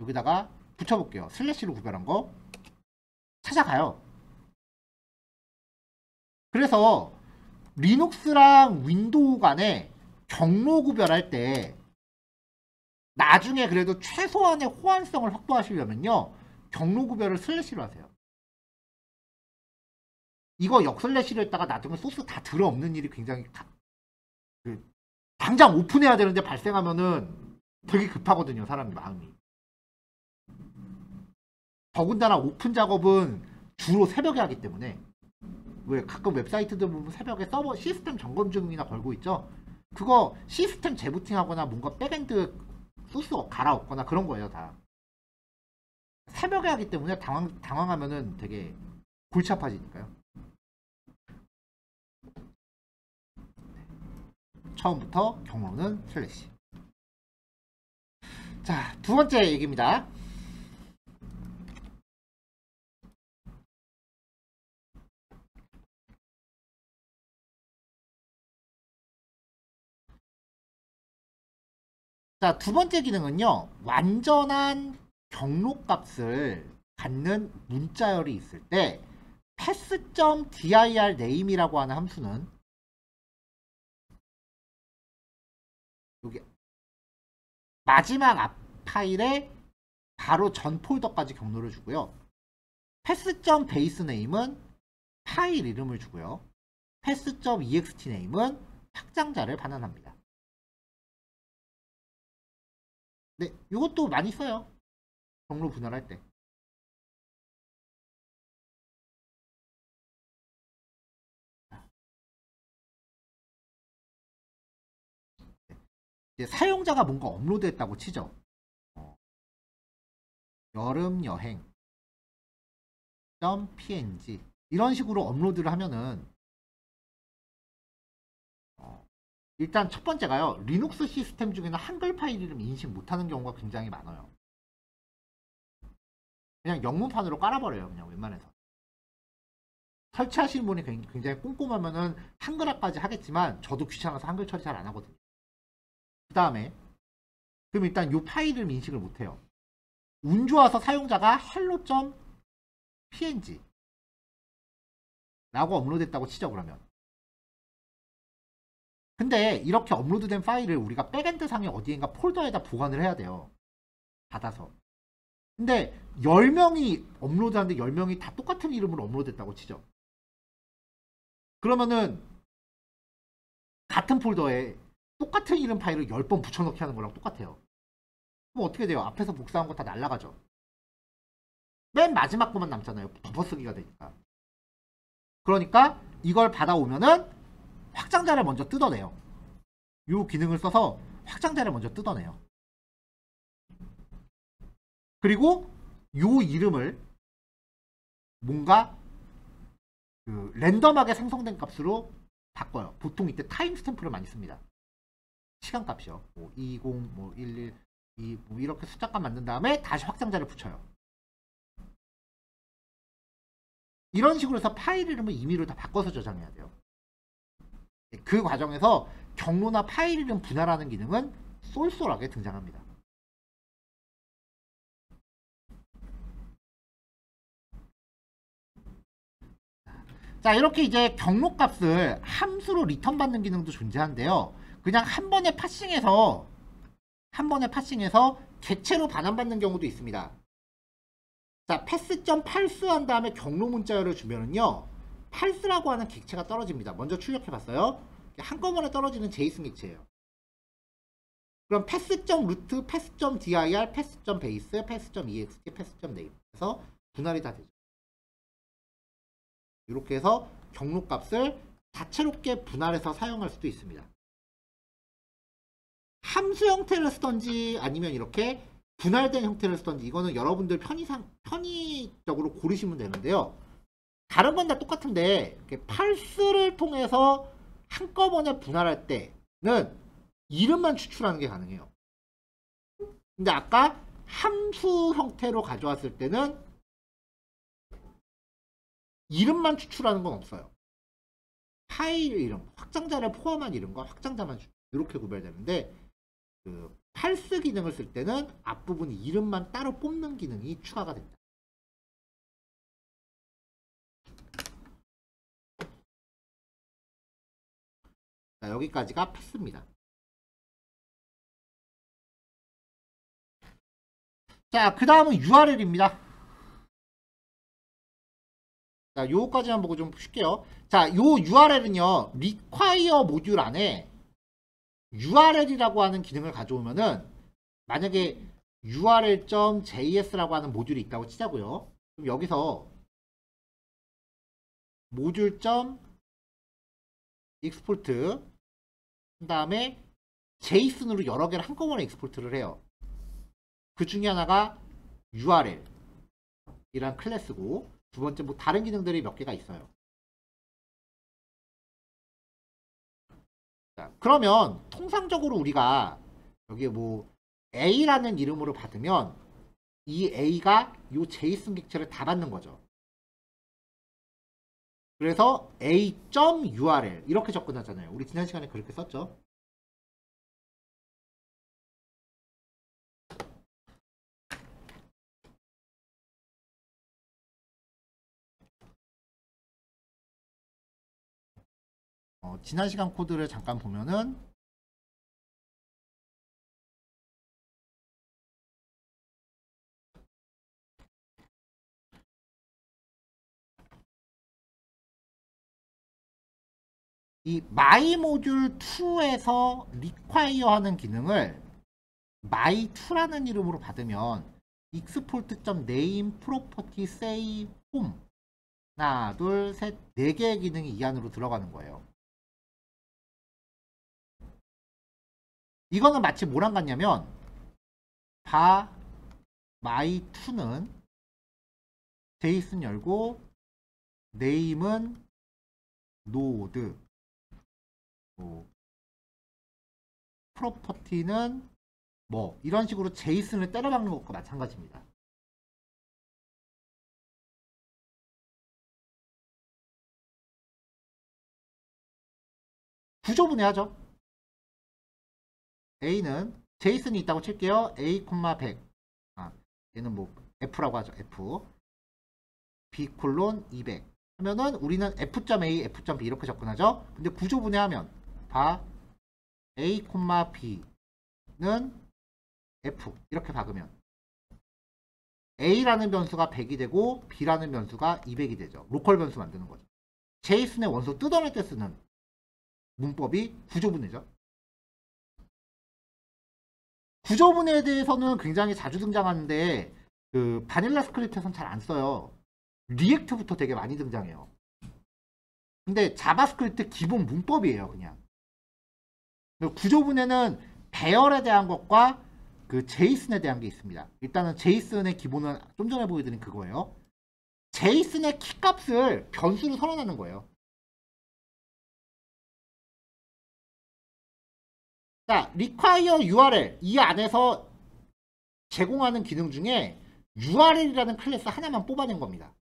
여기다가 붙여볼게요. 슬래시로 구별한 거 찾아가요. 그래서 리눅스랑 윈도우 간에 경로 구별할 때 나중에 그래도 최소한의 호환성을 확보하시려면요. 경로 구별을 슬래시로 하세요. 이거 역슬래시로 했다가 나중에 소스 다 들어없는 일이 굉장히 당장 오픈해야 되는데 발생하면은 되게 급하거든요. 사람 마음이. 더군다나 오픈 작업은 주로 새벽에 하기 때문에 왜 가끔 웹사이트들 보면 새벽에 서버 시스템 점검 중이나 걸고 있죠. 그거 시스템 재부팅하거나 뭔가 백엔드 소스 갈아엎거나 그런 거예요. 다 새벽에 하기 때문에 당황하면은 되게 골치 아파지니까요. 처음부터 경로는 슬래시. 자, 두 번째 얘기입니다. 자, 두 번째 기능은요. 완전한 경로 값을 갖는 문자열이 있을 때 pass.dir name이라고 하는 함수는 여기 마지막 앞 파일에 바로 전 폴더까지 경로를 주고요. pass.base name은 파일 이름을 주고요. pass.ext name은 확장자를 반환합니다. 네, 이것도 많이 써요. 경로 분할할 때. 이제 사용자가 뭔가 업로드했다고 치죠. 여름 여행 .png 이런 식으로 업로드를 하면은 일단 첫 번째가요. 리눅스 시스템 중에는 한글 파일 이름 인식 못하는 경우가 굉장히 많아요. 그냥 영문판으로 깔아버려요. 그냥 웬만해서. 설치하시는 분이 굉장히 꼼꼼하면은 한글화까지 하겠지만 저도 귀찮아서 한글 처리 잘 안 하거든요. 그 다음에 그럼 일단 이 파일을 인식을 못해요. 운 좋아서 사용자가 hello.png 라고 업로드했다고 치죠. 그러면 근데 이렇게 업로드된 파일을 우리가 백엔드 상에 어디엔가 폴더에다 보관을 해야 돼요. 받아서. 근데 10명이 업로드하는데 10명이 다 똑같은 이름으로 업로드했다고 치죠. 그러면은 같은 폴더에 똑같은 이름 파일을 10번 붙여넣기 하는 거랑 똑같아요. 그럼 어떻게 돼요? 앞에서 복사한 거 다 날라가죠. 맨 마지막 거만 남잖아요. 덮어쓰기가 되니까. 그러니까 이걸 받아오면은 확장자를 먼저 뜯어내요. 이 기능을 써서 확장자를 먼저 뜯어내요. 그리고 이 이름을 뭔가 랜덤하게 생성된 값으로 바꿔요. 보통 이때 타임 스탬프를 많이 씁니다. 시간값이요. 뭐 20, 뭐 11, 2, 뭐 이렇게 숫자값 만든 다음에 다시 확장자를 붙여요. 이런 식으로 해서 파일 이름을 임의로 다 바꿔서 저장해야 돼요. 그 과정에서 경로나 파일 이름 분할하는 기능은 쏠쏠하게 등장합니다. 자, 이렇게 이제 경로 값을 함수로 리턴 받는 기능도 존재한데요. 그냥 한 번에 파싱해서 객체로 반환받는 경우도 있습니다. 자, pass.parse 한 다음에 경로 문자열을 주면은요. parse라고 하는 객체가 떨어집니다. 먼저 출력해 봤어요. 한꺼번에 떨어지는 제이슨 객체예요. 그럼 pass.root, pass.dir, pass.base, pass.ext, pass.name 해서 분할이 다 되죠. 이렇게 해서 경로 값을 다채롭게 분할해서 사용할 수도 있습니다. 함수 형태를 쓰던지 아니면 이렇게 분할된 형태를 쓰던지 이거는 여러분들 편의적으로 고르시면 되는데요. 다른 건 다 똑같은데 parse를 통해서 한꺼번에 분할할 때는 이름만 추출하는 게 가능해요. 근데 아까 함수 형태로 가져왔을 때는 이름만 추출하는 건 없어요. 파일 이름, 확장자를 포함한 이름과 확장자만 이렇게 구별되는데 그 parse 기능을 쓸 때는 앞부분 이름만 따로 뽑는 기능이 추가가 됩니다. 자, 여기까지가 parse입니다. 자, 그 다음은 URL입니다. 자, 요거까지만 보고 좀 쉴게요. 자, 요 URL은요, require 모듈 안에 URL이라고 하는 기능을 가져오면은, 만약에 url.js라고 하는 모듈이 있다고 치자고요. 그럼 여기서 모듈.export 그 다음에 JSON으로 여러 개를 한꺼번에 익스포트를 해요. 그 중에 하나가 URL 이란 클래스고, 두 번째 뭐 다른 기능들이 몇 개가 있어요. 자, 그러면 통상적으로 우리가 여기 뭐 A라는 이름으로 받으면 이 A가 요 JSON 객체를 다 받는 거죠. 그래서 A.url 이렇게 접근하잖아요. 우리 지난 시간에 그렇게 썼죠. 지난 시간 코드를 잠깐 보면은 이 myModule2에서 require 하는 기능을 my2라는 이름으로 받으면 export.name property say home 하나 둘 셋 네 개의 기능이 이 안으로 들어가는 거예요. 이거는 마치 뭐랑 같냐면 바 my2는 JSON 열고 name은 node 프로퍼티는 뭐 이런 식으로 JSON을 때려박는 것과 마찬가지입니다. 구조분해하죠. A는 JSON이 있다고 칠게요. A, 100 얘는 뭐 F라고 하죠. F B, 200 하면은 우리는 F.A, F.B 이렇게 접근하죠. 근데 구조분해하면 바 A, B는 F 이렇게 박으면 A라는 변수가 100이 되고 B라는 변수가 200이 되죠. 로컬 변수 만드는 거죠. JSON의 원소 뜯어낼 때 쓰는 문법이 구조분해죠. 구조분해에 대해서는 굉장히 자주 등장하는데 그 바닐라 스크립트에서는 잘 안 써요. 리액트부터 되게 많이 등장해요. 근데 자바스크립트 기본 문법이에요, 그냥. 구조분해는 배열에 대한 것과 그 제이슨에 대한 게 있습니다. 일단은 제이슨의 기본은 좀 전에 보여드린 그거예요. 제이슨의 키값을 변수로 선언하는 거예요. 자, require URL 이 안에서 제공하는 기능 중에 URL이라는 클래스 하나만 뽑아낸 겁니다.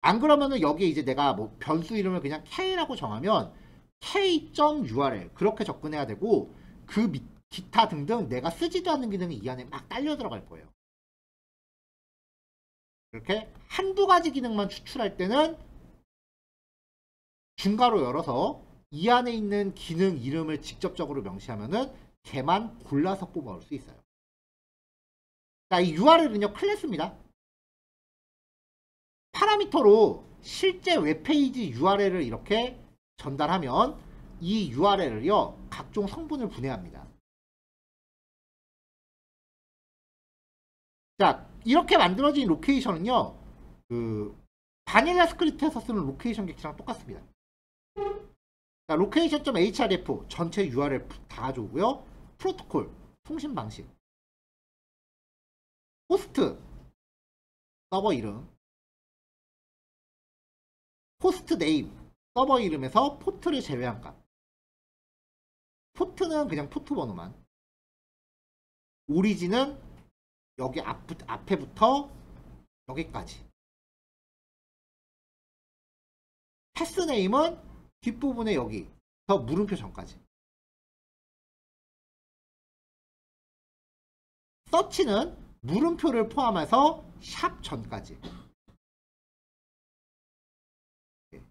안 그러면은 여기에 이제 내가 뭐 변수 이름을 그냥 K라고 정하면 K.url 그렇게 접근해야 되고 그 기타 등등 내가 쓰지도 않는 기능이 이 안에 막 딸려 들어갈 거예요. 이렇게 한두 가지 기능만 추출할 때는 중괄호 열어서 이 안에 있는 기능 이름을 직접적으로 명시하면은 걔만 골라서 뽑아올 수 있어요. 자, 이 URL은요 클래스입니다. 파라미터로 실제 웹페이지 URL을 이렇게 전달하면 이 URL을요 각종 성분을 분해합니다. 자, 이렇게 만들어진 로케이션은요 그 바닐라 스크립트에서 쓰는 로케이션 객체랑 똑같습니다. 자, location.href 전체 URL 다 가져오고요. 프로토콜 통신 방식, 호스트 서버 이름, 호스트 네임 서버 이름에서 포트를 제외한 값. 포트는 그냥 포트 번호만. 오리진은 여기 앞에부터 여기까지. 패스네임은 뒷부분에 여기 더 물음표 전까지. 서치는 물음표를 포함해서 샵 전까지.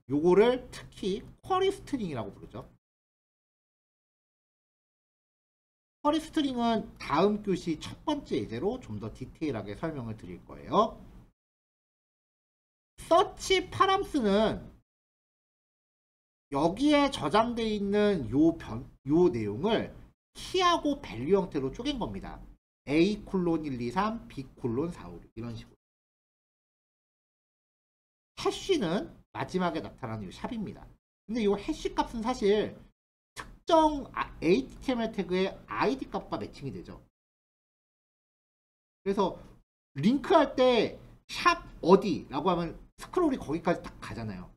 요거를 특히 쿼리 스트링이라고 부르죠. 쿼리 스트링은 다음 교시 첫 번째 예제로 좀 더 디테일하게 설명을 드릴 거예요. 서치 파람스는 여기에 저장되어 있는 요 내용을 키하고 밸류 형태로 쪼갠 겁니다. A 콜론 123, B 콜론 456 이런 식으로. 해쉬는 마지막에 나타나는 이 샵입니다. 근데 이 해쉬 값은 사실 특정 HTML 태그의 ID 값과 매칭이 되죠. 그래서 링크할 때 샵 어디라고 하면 스크롤이 거기까지 딱 가잖아요.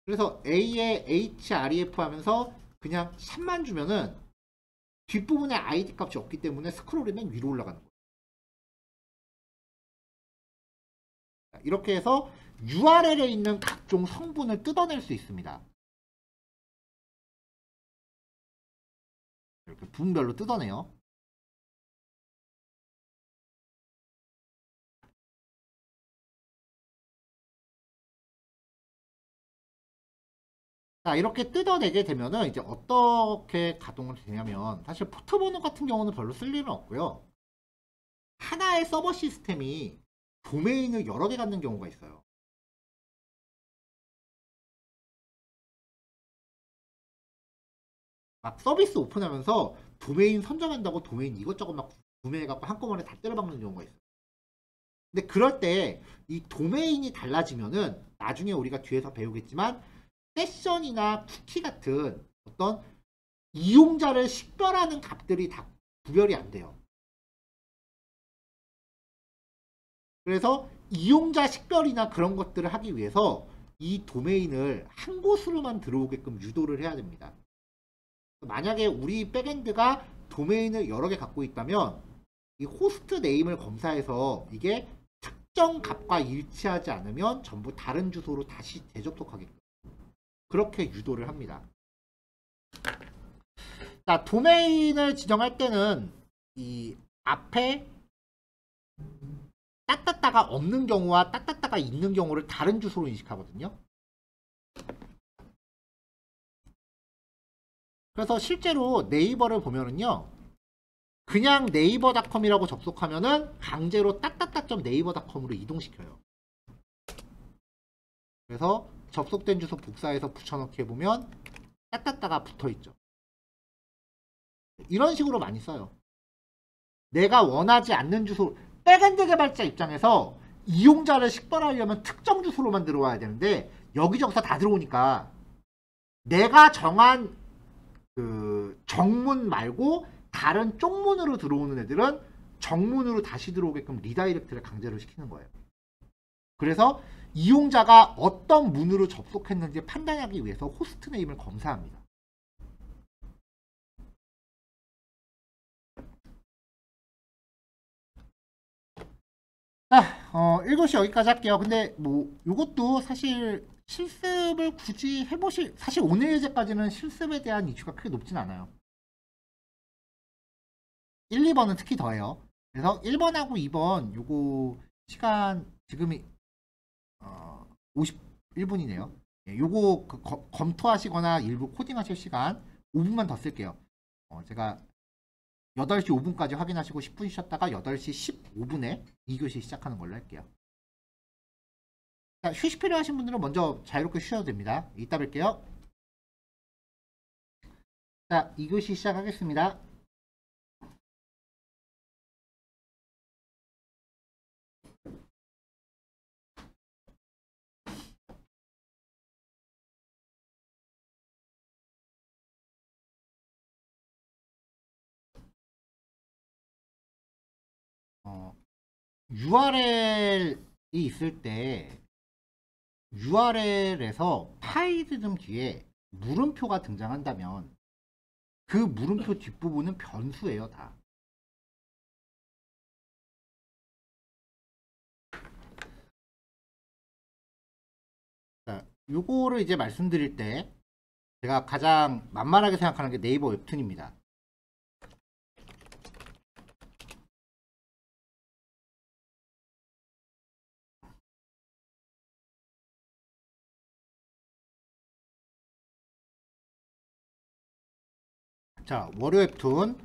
그래서 A에 href 하면서 그냥 샵만 주면은 뒷부분에 ID 값이 없기 때문에 스크롤이 맨 위로 올라가는 거예요. 이렇게 해서 URL에 있는 각종 성분을 뜯어낼 수 있습니다. 이렇게 부분별로 뜯어내요. 자, 이렇게 뜯어내게 되면은 이제 어떻게 가동을 되냐면, 사실 포트번호 같은 경우는 별로 쓸 일은 없고요. 하나의 서버 시스템이 도메인을 여러 개 갖는 경우가 있어요. 막 서비스 오픈하면서 도메인 선정한다고 도메인 이것저것 막 구매해갖고 한꺼번에 다 때려박는 경우가 있어요. 근데 그럴 때 이 도메인이 달라지면은 나중에 우리가 뒤에서 배우겠지만 세션이나 쿠키 같은 어떤 이용자를 식별하는 값들이 다 구별이 안 돼요. 그래서 이용자 식별이나 그런 것들을 하기 위해서 이 도메인을 한 곳으로만 들어오게끔 유도를 해야 됩니다. 만약에 우리 백엔드가 도메인을 여러 개 갖고 있다면 이 호스트 네임을 검사해서 이게 특정 값과 일치하지 않으면 전부 다른 주소로 다시 재접속하게끔 그렇게 유도를 합니다. 자, 도메인을 지정할 때는 이 앞에 따따따가 없는 경우와 따따따가 있는 경우를 다른 주소로 인식하거든요. 그래서 실제로 네이버를 보면은요, 그냥 네이버닷컴이라고 접속하면은 강제로 따따따.네이버닷컴으로 이동시켜요. 그래서 접속된 주소 복사해서 붙여넣기 해보면 따따따가 붙어있죠. 이런 식으로 많이 써요. 내가 원하지 않는 주소, 백엔드 개발자 입장에서 이용자를 식별하려면 특정 주소로만 들어와야 되는데 여기저기서 다 들어오니까 내가 정한 그 정문 말고 다른 쪽문으로 들어오는 애들은 정문으로 다시 들어오게끔 리다이렉트를 강제로 시키는 거예요. 그래서 이용자가 어떤 문으로 접속했는지 판단하기 위해서 호스트 네임을 검사합니다. 자, 1교시 여기까지 할게요. 근데 뭐 이것도 사실 실습을 굳이 해보실, 사실 오늘 예제까지는 실습에 대한 이슈가 크게 높진 않아요. 1, 2번은 특히 더해요. 그래서 1번하고 2번 요거 시간 지금이 51분이네요. 요거 검토하시거나 일부 코딩하실 시간 5분만 더 쓸게요. 제가 8시 5분까지 확인하시고 10분 쉬었다가 8시 15분에 2교시 시작하는 걸로 할게요. 자, 휴식 필요하신 분들은 먼저 자유롭게 쉬셔도 됩니다. 이따 뵐게요. 자, 2교시 시작하겠습니다. URL이 있을 때 URL에서 파일 이름 뒤에 물음표가 등장한다면 그 물음표 뒷부분은 변수예요, 다. 요거를 이제 말씀드릴 때 제가 가장 만만하게 생각하는 게 네이버 웹툰입니다. 자, 월요 웹툰,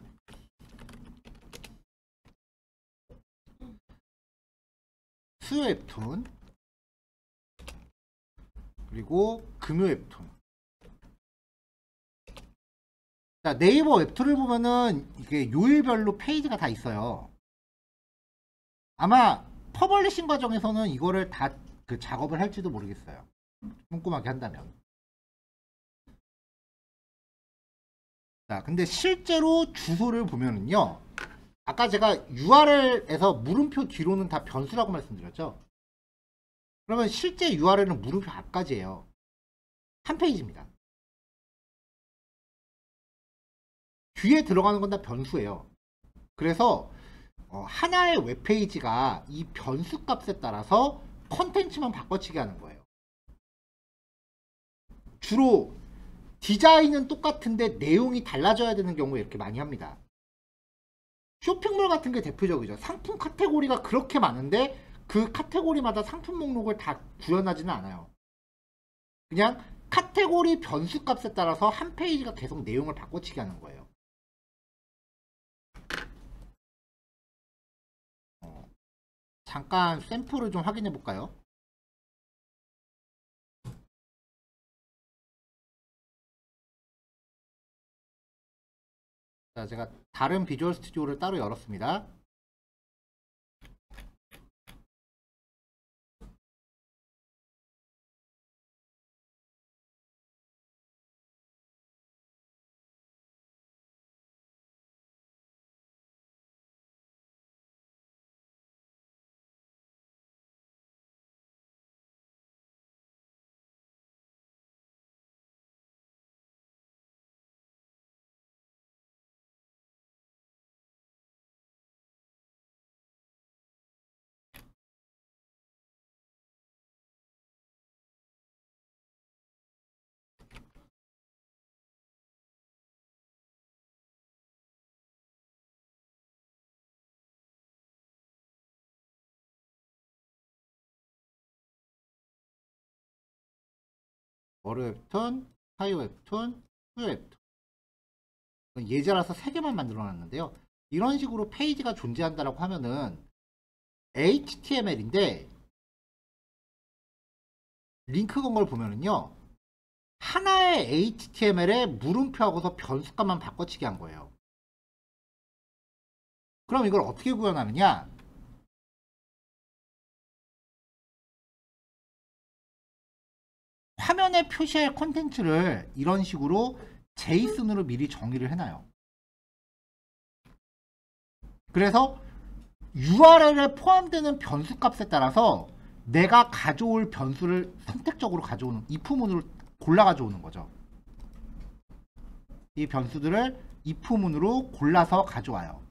수요 웹툰, 그리고 금요 웹툰. 자, 네이버 웹툰을 보면은 이게 요일별로 페이지가 다 있어요. 아마 퍼블리싱 과정에서는 이거를 다 그 작업을 할지도 모르겠어요. 꼼꼼하게 한다면. 자, 근데 실제로 주소를 보면은요, 아까 제가 URL에서 물음표 뒤로는 다 변수라고 말씀드렸죠. 그러면 실제 URL은 물음표 앞까지예요. 한 페이지입니다. 뒤에 들어가는 건 다 변수예요. 그래서 하나의 웹페이지가 이 변수 값에 따라서 컨텐츠만 바꿔치기 하는 거예요. 주로 디자인은 똑같은데 내용이 달라져야 되는 경우에 이렇게 많이 합니다. 쇼핑몰 같은 게 대표적이죠. 상품 카테고리가 그렇게 많은데 그 카테고리마다 상품 목록을 다 구현하지는 않아요. 그냥 카테고리 변수 값에 따라서 한 페이지가 계속 내용을 바꿔치기 하는 거예요. 잠깐 샘플을 좀 확인해 볼까요? 자, 제가 다른 비주얼 스튜디오를 따로 열었습니다. 월요 웹툰, 화요 웹툰, 수요 웹툰. 예제라서 3개만 만들어 놨는데요. 이런 식으로 페이지가 존재한다라고 하면은 HTML인데 링크 건 걸 보면은요, 하나의 HTML에 물음표하고서 변수값만 바꿔치기 한 거예요. 그럼 이걸 어떻게 구현하느냐? 화면에 표시할 콘텐츠를 이런 식으로 제이슨으로 미리 정의를 해놔요. 그래서 URL에 포함되는 변수 값에 따라서 내가 가져올 변수를 선택적으로 가져오는, if문으로 골라 가져오는 거죠. 이 변수들을 if문으로 골라서 가져와요.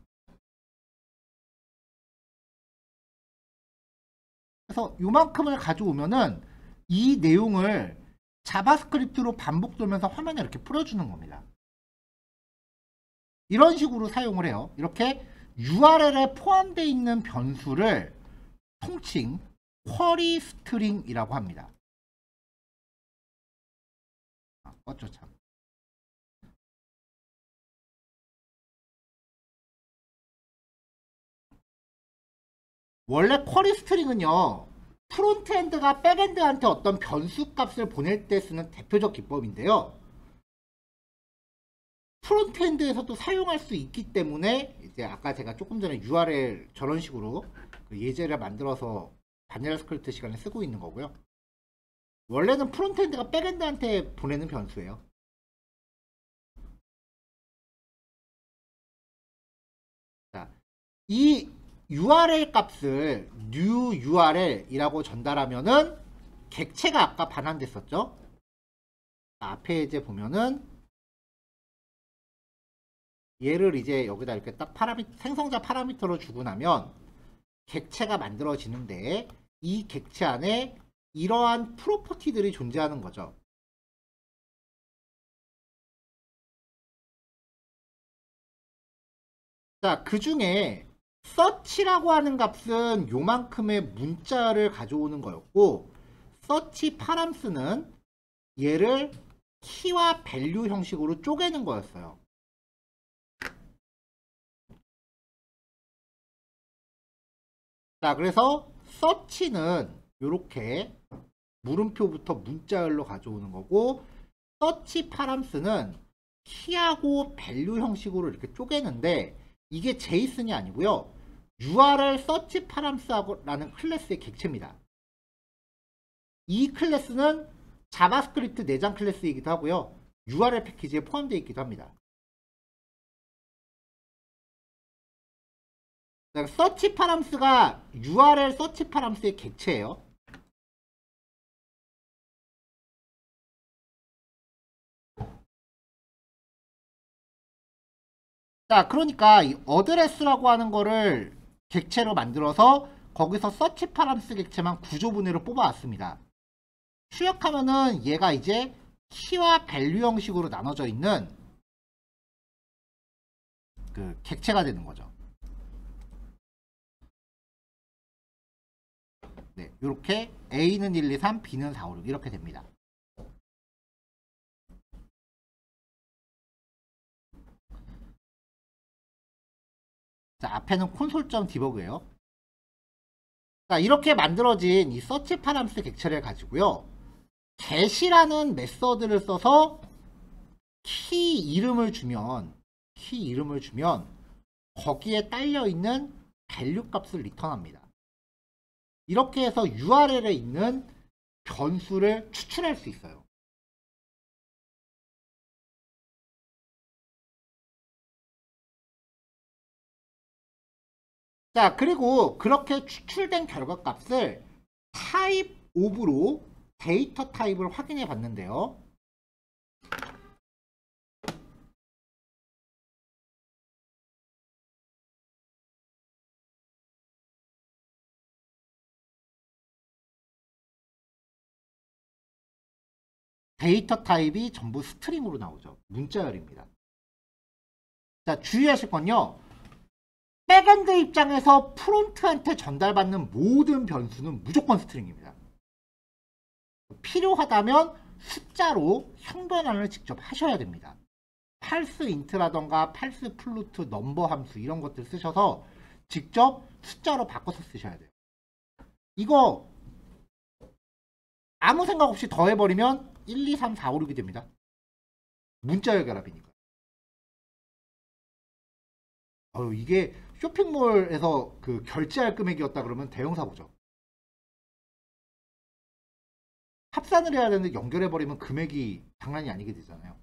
그래서 요만큼을 가져오면은 이 내용을 자바스크립트로 반복 돌면서 화면에 이렇게 뿌려주는 겁니다. 이런 식으로 사용을 해요. 이렇게 URL에 포함되어 있는 변수를 통칭 쿼리 스트링이라고 합니다. 어쩌 참. 원래 쿼리 스트링은요, 프론트엔드가 백엔드한테 어떤 변수 값을 보낼 때 쓰는 대표적 기법인데요. 프론트엔드에서도 사용할 수 있기 때문에 이제 아까 제가 조금 전에 URL 저런 식으로 예제를 만들어서 바닐라 스크립트 시간에 쓰고 있는 거고요. 원래는 프론트엔드가 백엔드한테 보내는 변수예요. 자, 이 URL 값을 new URL이라고 전달하면은 객체가 아까 반환됐었죠. 앞에 이제 보면은 얘를 이제 여기다 이렇게 딱 생성자 파라미터로 주고 나면 객체가 만들어지는데 이 객체 안에 이러한 프로퍼티들이 존재하는 거죠. 자, 그 중에 search라고 하는 값은 요만큼의 문자를 가져오는 거였고, search params는 얘를 키와 밸류 형식으로 쪼개는 거였어요. 자, 그래서 search는 이렇게 물음표부터 문자열로 가져오는 거고, search params는 키하고 밸류 형식으로 이렇게 쪼개는데, 이게 제이슨이 아니고요. URL search params라는 클래스의 객체입니다. 이 클래스는 자바스크립트 내장 클래스이기도 하고요. URL 패키지에 포함되어 있기도 합니다. search params가 URL search params의 객체예요. 자, 그러니까 이 어드레스라고 하는 거를 객체로 만들어서 거기서 search params 객체만 구조분해로 뽑아왔습니다. 추역하면은 얘가 이제 키와 밸류 형식으로 나눠져 있는 그 객체가 되는 거죠. 네, 이렇게 A는 1, 2, 3, B는 4, 5, 6 이렇게 됩니다. 자, 앞에는 콘솔.디버그예요. 자, 이렇게 만들어진 이 search params 객체를 가지고요. get이라는 메서드를 써서 키 이름을 주면 거기에 딸려있는 밸류 값을 리턴합니다. 이렇게 해서 URL에 있는 변수를 추출할 수 있어요. 자, 그리고 그렇게 추출된 결과값을 타입 오브로 데이터 타입을 확인해 봤는데요. 데이터 타입이 전부 스트링으로 나오죠. 문자열입니다. 자, 주의하실 건요. 백엔드 입장에서 프론트한테 전달받는 모든 변수는 무조건 스트링입니다. 필요하다면 숫자로 형변환을 직접 하셔야 됩니다. 팔스 인트라던가 팔스 플루트 넘버 함수 이런 것들 쓰셔서 직접 숫자로 바꿔서 쓰셔야 돼요. 이거 아무 생각 없이 더해버리면 1, 2, 3, 4, 5, 6이 됩니다. 문자열 결합이니까. 이게 쇼핑몰에서 그 결제할 금액이었다 그러면 대형 사고죠. 합산을 해야 되는데 연결해버리면 금액이 장난이 아니게 되잖아요.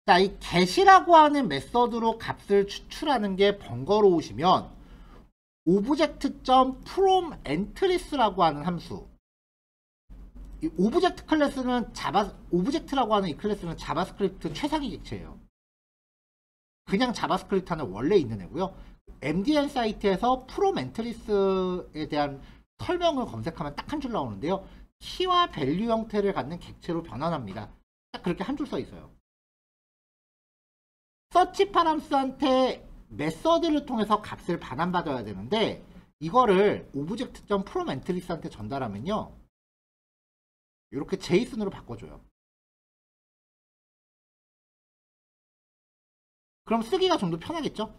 자, 이 get이라고 하는 메서드로 값을 추출하는 게 번거로우시면 object.from entries라고 하는 함수, 이 오브젝트 클래스는 오브젝트라고 하는 이 클래스는 자바스크립트 최상위 객체예요. 그냥 자바스크립트 안에 원래 있는 애고요. MDN 사이트에서 from entries에 대한 설명을 검색하면 딱 한 줄 나오는데요. 키와 밸류 형태를 갖는 객체로 변환합니다. 딱 그렇게 한 줄 써 있어요. search params한테 메서드를 통해서 값을 반환받아야 되는데 이거를 object.from entries한테 전달하면요. 이렇게 제이슨으로 바꿔줘요. 그럼 쓰기가 좀 더 편하겠죠?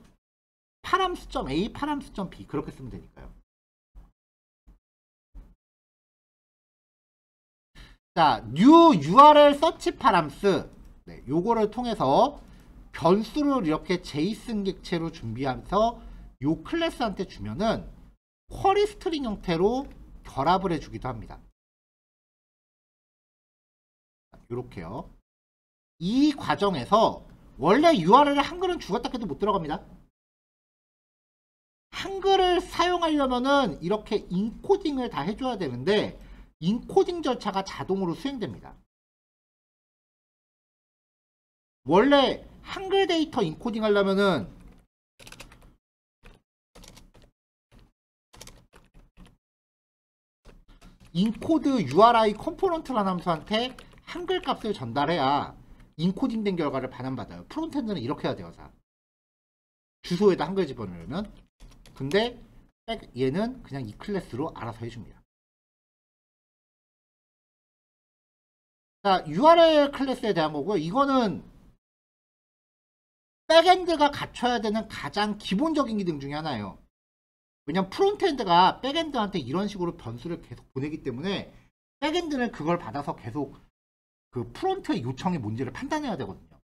params.a, params.b 그렇게 쓰면 되니까요. 자, new URL search params, 네, 요거를 통해서 변수를 이렇게 제이슨 객체로 준비하면서 요 클래스한테 주면은 쿼리 스트링 형태로 결합을 해주기도 합니다. 이렇게요. 이 과정에서 원래 URL에 한글은 죽었다 해도 못 들어갑니다. 한글을 사용하려면은 이렇게 인코딩을 다 해줘야 되는데 인코딩 절차가 자동으로 수행됩니다. 원래 한글 데이터 인코딩 하려면은 인코드 URI 컴포넌트라는 함수한테 한글 값을 전달해야 인코딩 된 결과를 반환받아요. 프론트엔드는 이렇게 해야 돼요. 자, 주소에다 한글 집어넣으면. 근데 얘는 그냥 이 클래스로 알아서 해줍니다. 자, URL 클래스에 대한 거고요. 이거는 백엔드가 갖춰야 되는 가장 기본적인 기능 중에 하나예요. 왜냐면 프론트엔드가 백엔드한테 이런 식으로 변수를 계속 보내기 때문에 백엔드는 그걸 받아서 계속 그 프론트의 요청이 뭔지를 판단해야 되거든요.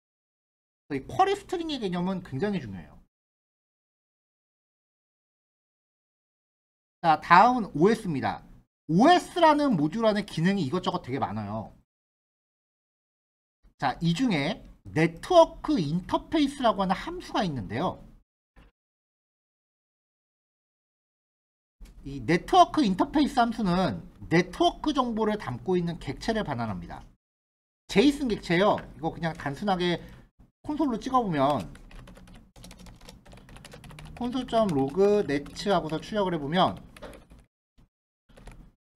이 쿼리 스트링의 개념은 굉장히 중요해요. 자, 다음은 OS입니다. OS라는 모듈 안에 기능이 이것저것 되게 많아요. 자, 이 중에 네트워크 인터페이스라고 하는 함수가 있는데요. 이 네트워크 인터페이스 함수는 네트워크 정보를 담고 있는 객체를 반환합니다. 제이슨 객체요. 이거 그냥 단순하게 콘솔로 찍어보면 콘솔.log net 하고서 출력을 해보면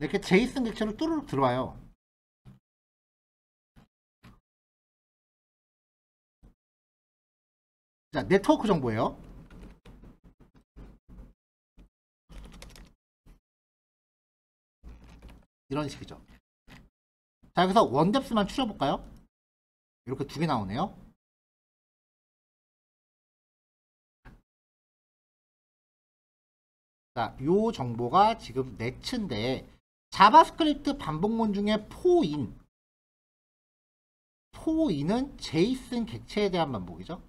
이렇게 제이슨 객체로 뚜루룩 들어와요. 자, 네트워크 정보예요. 이런 식이죠. 자, 여기서 원뎁스만 추려볼까요? 이렇게 두 개 나오네요. 자, 요 정보가 지금 넷인데 자바스크립트 반복문 중에 포인은 제이슨 객체에 대한 반복이죠.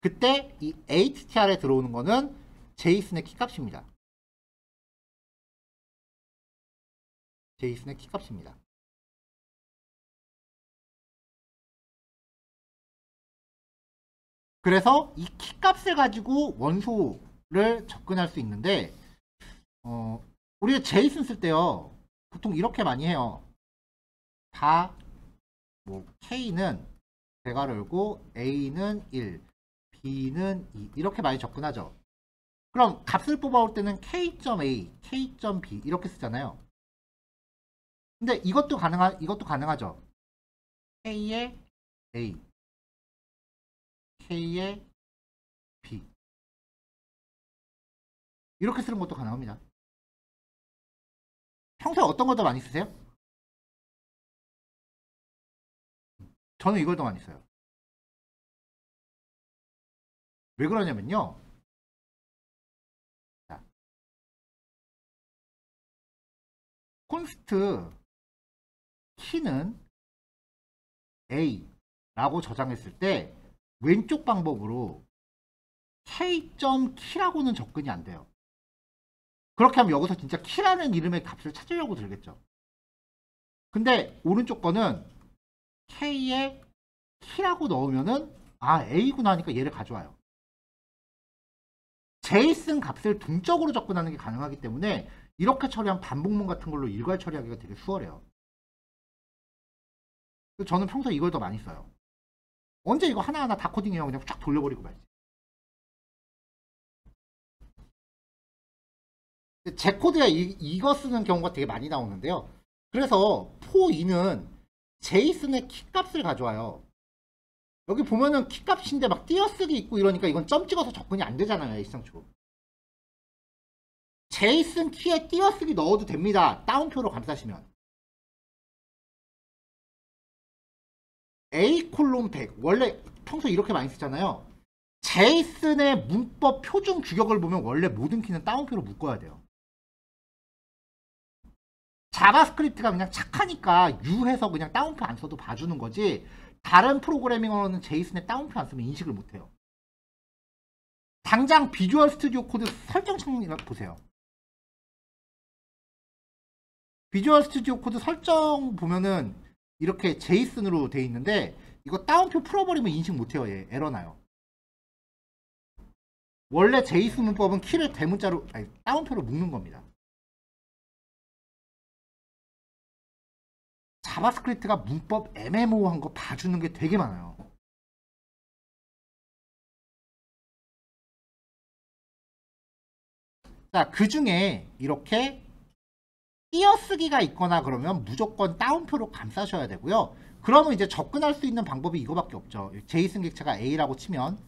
그때 이 HTR에 들어오는 거는 제이슨의 키값입니다. 제이슨의 키값입니다. 그래서 이 키값을 가지고 원소를 접근할 수 있는데 우리가 제이슨 쓸 때요 보통 이렇게 많이 해요. 다 뭐 K는 대괄호 열고 A는 1, B는 2 이렇게 많이 접근하죠. 그럼 값을 뽑아올 때는 K.A, K.B 이렇게 쓰잖아요. 근데 이것도 가능하죠. K의 A, K의 B 이렇게 쓰는 것도 가능합니다. 평소에 어떤 거 더 많이 쓰세요? 저는 이걸 더 많이 써요. 왜 그러냐면요. 자, 콘스트 키는 A라고 저장했을 때 왼쪽 방법으로 K.키라고는 접근이 안 돼요. 그렇게 하면 여기서 진짜 키라는 이름의 값을 찾으려고 들겠죠. 근데 오른쪽 거는 K에 키라고 넣으면은 A구나 하니까 얘를 가져와요. 제이슨 값을 동적으로 접근하는 게 가능하기 때문에 이렇게 처리한 반복문 같은 걸로 일괄 처리하기가 되게 수월해요. 저는 평소에 이걸 더 많이 써요. 언제 이거 하나하나 다 코딩해요. 그냥 쫙 돌려버리고 말지. 제 코드에 이거 쓰는 경우가 되게 많이 나오는데요. 그래서 포2는 제이슨의 키값을 가져와요. 여기 보면은 키값인데 막 띄어쓰기 있고 이러니까 이건 점 찍어서 접근이 안 되잖아요. 일상적으로. 제이슨 키에 띄어쓰기 넣어도 됩니다. 따옴표로 감싸시면. A 콜론 100 원래 평소 이렇게 많이 쓰잖아요. 제이슨의 문법 표준 규격을 보면 원래 모든 키는 따옴표로 묶어야 돼요. 자바스크립트가 그냥 착하니까 유해서 그냥 따옴표 안 써도 봐주는 거지 다른 프로그래밍어는 제이슨에 따옴표 안 쓰면 인식을 못해요. 당장 비주얼 스튜디오 코드 설정창 보세요. 비주얼 스튜디오 코드 설정 보면은 이렇게 제이슨으로 돼 있는데 이거 따옴표 풀어버리면 인식 못해요. 얘 에러 나요. 원래 제이슨 문법은 키를 대문자로 따옴표로 묶는 겁니다. 자바스크립트가 문법 애매모호한 거 봐주는 게 되게 많아요. 자, 그 중에 이렇게 띄어쓰기가 있거나 그러면 무조건 따옴표로 감싸셔야 되고요. 그러면 이제 접근할 수 있는 방법이 이거밖에 없죠. 제이슨 객체가 A라고 치면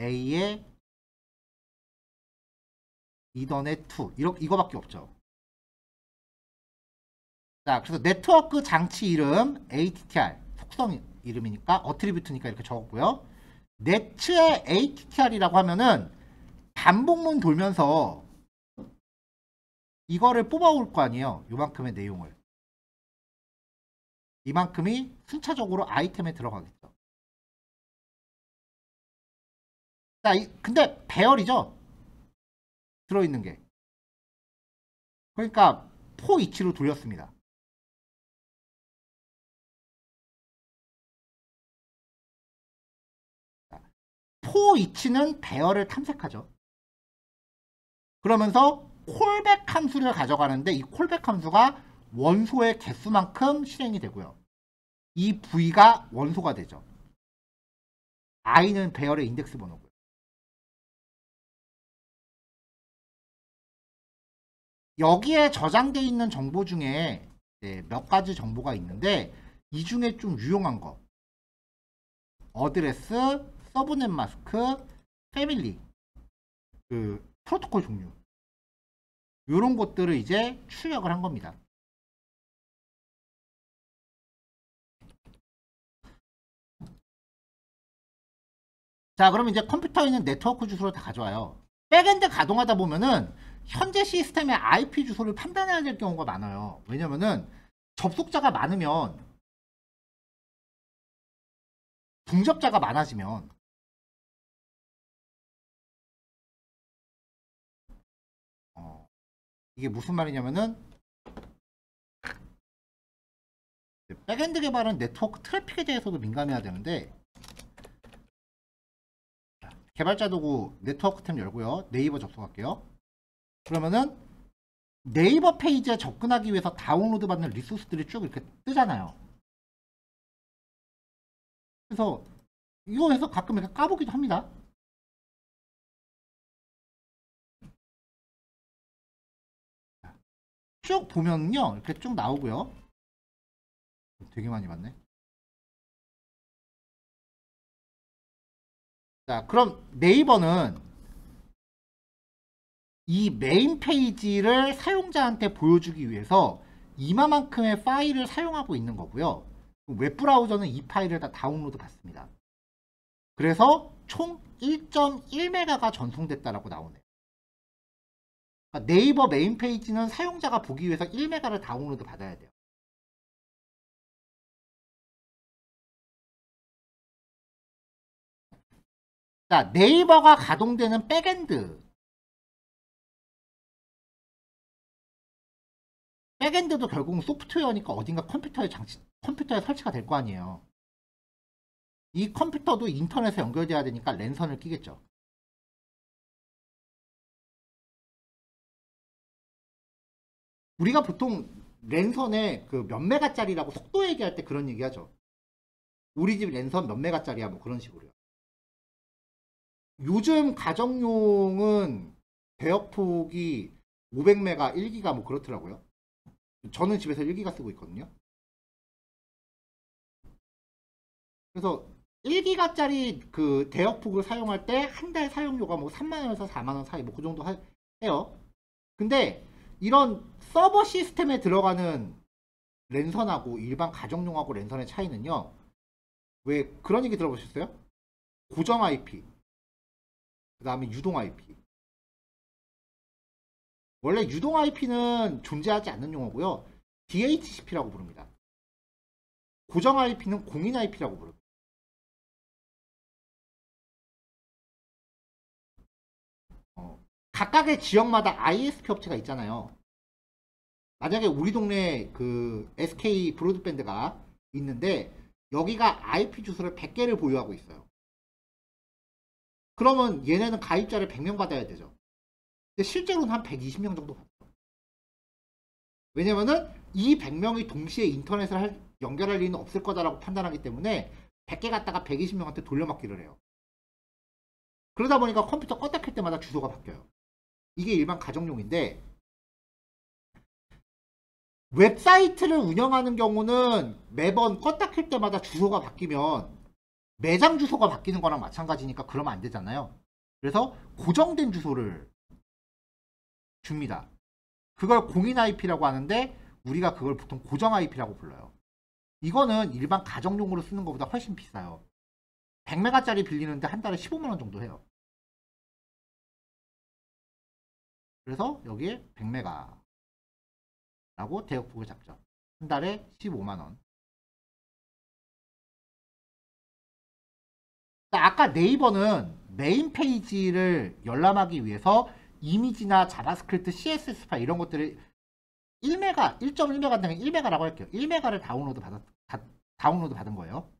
A에 이더넷 2 이거밖에 없죠. 자, 그래서 네트워크 장치 이름 ATTR 속성 이름이니까 어트리뷰트니까 이렇게 적었고요. 네츠의 ATTR이라고 하면은 반복문 돌면서 이거를 뽑아올 거 아니에요. 요만큼의 내용을. 이만큼이 순차적으로 아이템에 들어가겠죠. 자, 근데 배열이죠. 들어있는 게. 그러니까 포 이치로 돌렸습니다. 포 이치는 배열을 탐색하죠. 그러면서 콜백 함수를 가져가는데 이 콜백 함수가 원소의 개수만큼 실행이 되고요. 이 V가 원소가 되죠. I는 배열의 인덱스 번호고요. 여기에 저장되어 있는 정보 중에 몇 가지 정보가 있는데 이 중에 좀 유용한 거 어드레스, 서브넷 마스크, 패밀리 그 프로토콜 종류 이런 것들을 이제 출력을 한 겁니다. 자, 그러면 이제 컴퓨터에 있는 네트워크 주소를 다 가져와요. 백엔드 가동하다 보면은 현재 시스템의 IP 주소를 판단해야 될 경우가 많아요. 왜냐면은 접속자가 많으면 중접자가 많아지면 이게 무슨 말이냐면은 백엔드 개발은 네트워크 트래픽에 대해서도 민감해야 되는데 개발자 도구 네트워크 탭 열고요. 네이버 접속할게요. 그러면은 네이버 페이지에 접근하기 위해서 다운로드 받는 리소스들이 쭉 이렇게 뜨잖아요. 그래서 이거 해서 가끔 이렇게 까보기도 합니다. 쭉 보면요. 이렇게 쭉 나오고요. 되게 많이 봤네. 자, 그럼 네이버는 이 메인 페이지를 사용자한테 보여주기 위해서 이만큼의 파일을 사용하고 있는 거고요. 웹브라우저는 이 파일을 다 다운로드 받습니다. 그래서 총 1.1메가가 전송됐다라고 나오네요. 그러니까 네이버 메인 페이지는 사용자가 보기 위해서 1메가를 다운로드 받아야 돼요. 자, 네이버가 가동되는 백엔드. 백엔드도 결국은 소프트웨어니까 어딘가 컴퓨터에 설치가 될 거 아니에요. 이 컴퓨터도 인터넷에 연결돼야 되니까 랜선을 끼겠죠. 우리가 보통 랜선에 그 몇 메가짜리라고 속도 얘기할 때 그런 얘기 하죠. 우리 집 랜선 몇 메가짜리야 뭐 그런 식으로요. 요즘 가정용은 대역폭이 500메가 1기가 뭐 그렇더라고요. 저는 집에서 1기가 쓰고 있거든요. 그래서 1기가짜리 그 대역폭을 사용할 때 한 달 사용료가 뭐 3만원에서 4만원 사이 뭐 그 정도 해요. 근데 이런 서버 시스템에 들어가는 랜선하고 일반 가정용하고 랜선의 차이는요. 왜 그런 얘기 들어보셨어요? 고정 IP 그 다음에 유동 IP. 원래 유동 IP는 존재하지 않는 용어고요. DHCP라고 부릅니다. 고정 IP는 공인 IP라고 부릅니다. 각각의 지역마다 ISP 업체가 있잖아요. 만약에 우리 동네에 그 SK 브로드밴드가 있는데 여기가 IP 주소를 100개를 보유하고 있어요. 그러면 얘네는 가입자를 100명 받아야 되죠. 근데 실제로는 한 120명 정도 받죠. 왜냐면은 이 100명이 동시에 인터넷을 연결할 리는 없을 거다라고 판단하기 때문에 100개 갖다가 120명한테 돌려막기를 해요. 그러다 보니까 컴퓨터 껐다 켤 때마다 주소가 바뀌어요. 이게 일반 가정용인데 웹사이트를 운영하는 경우는 매번 껐다 켤 때마다 주소가 바뀌면 매장 주소가 바뀌는 거랑 마찬가지니까 그러면 안 되잖아요. 그래서 고정된 주소를 줍니다. 그걸 공인 IP라고 하는데 우리가 그걸 보통 고정 IP라고 불러요. 이거는 일반 가정용으로 쓰는 것보다 훨씬 비싸요. 100메가짜리 빌리는데 한 달에 15만원 정도 해요. 그래서 여기에 100메가 라고 대역폭을 잡죠. 한 달에 15만원. 아까 네이버는 메인 페이지를 열람하기 위해서 이미지나 자바스크립트, CSS 파일 이런 것들을 1메가, 1.1메가 등의 1메가라고 할게요. 1메가를 다운로드 받은 거예요.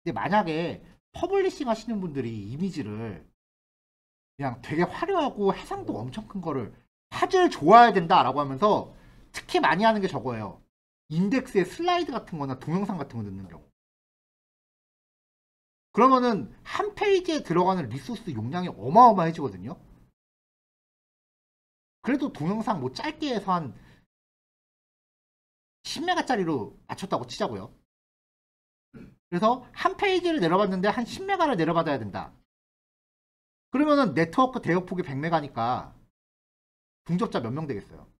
근데 만약에 퍼블리싱 하시는 분들이 이미지를 그냥 되게 화려하고 해상도 엄청 큰 거를 화질 좋아야 된다라고 하면서 특히 많이 하는 게 저거예요. 인덱스에 슬라이드 같은 거나 동영상 같은 거 넣는 경우. 그러면은 한 페이지에 들어가는 리소스 용량이 어마어마해지거든요. 그래도 동영상 뭐 짧게 해서 한 10메가짜리로 맞췄다고 치자고요. 그래서 한 페이지를 내려봤는데 한 10메가를 내려받아야 된다. 그러면은 네트워크 대역폭이 100메가니까 중접자 몇 명 되겠어요?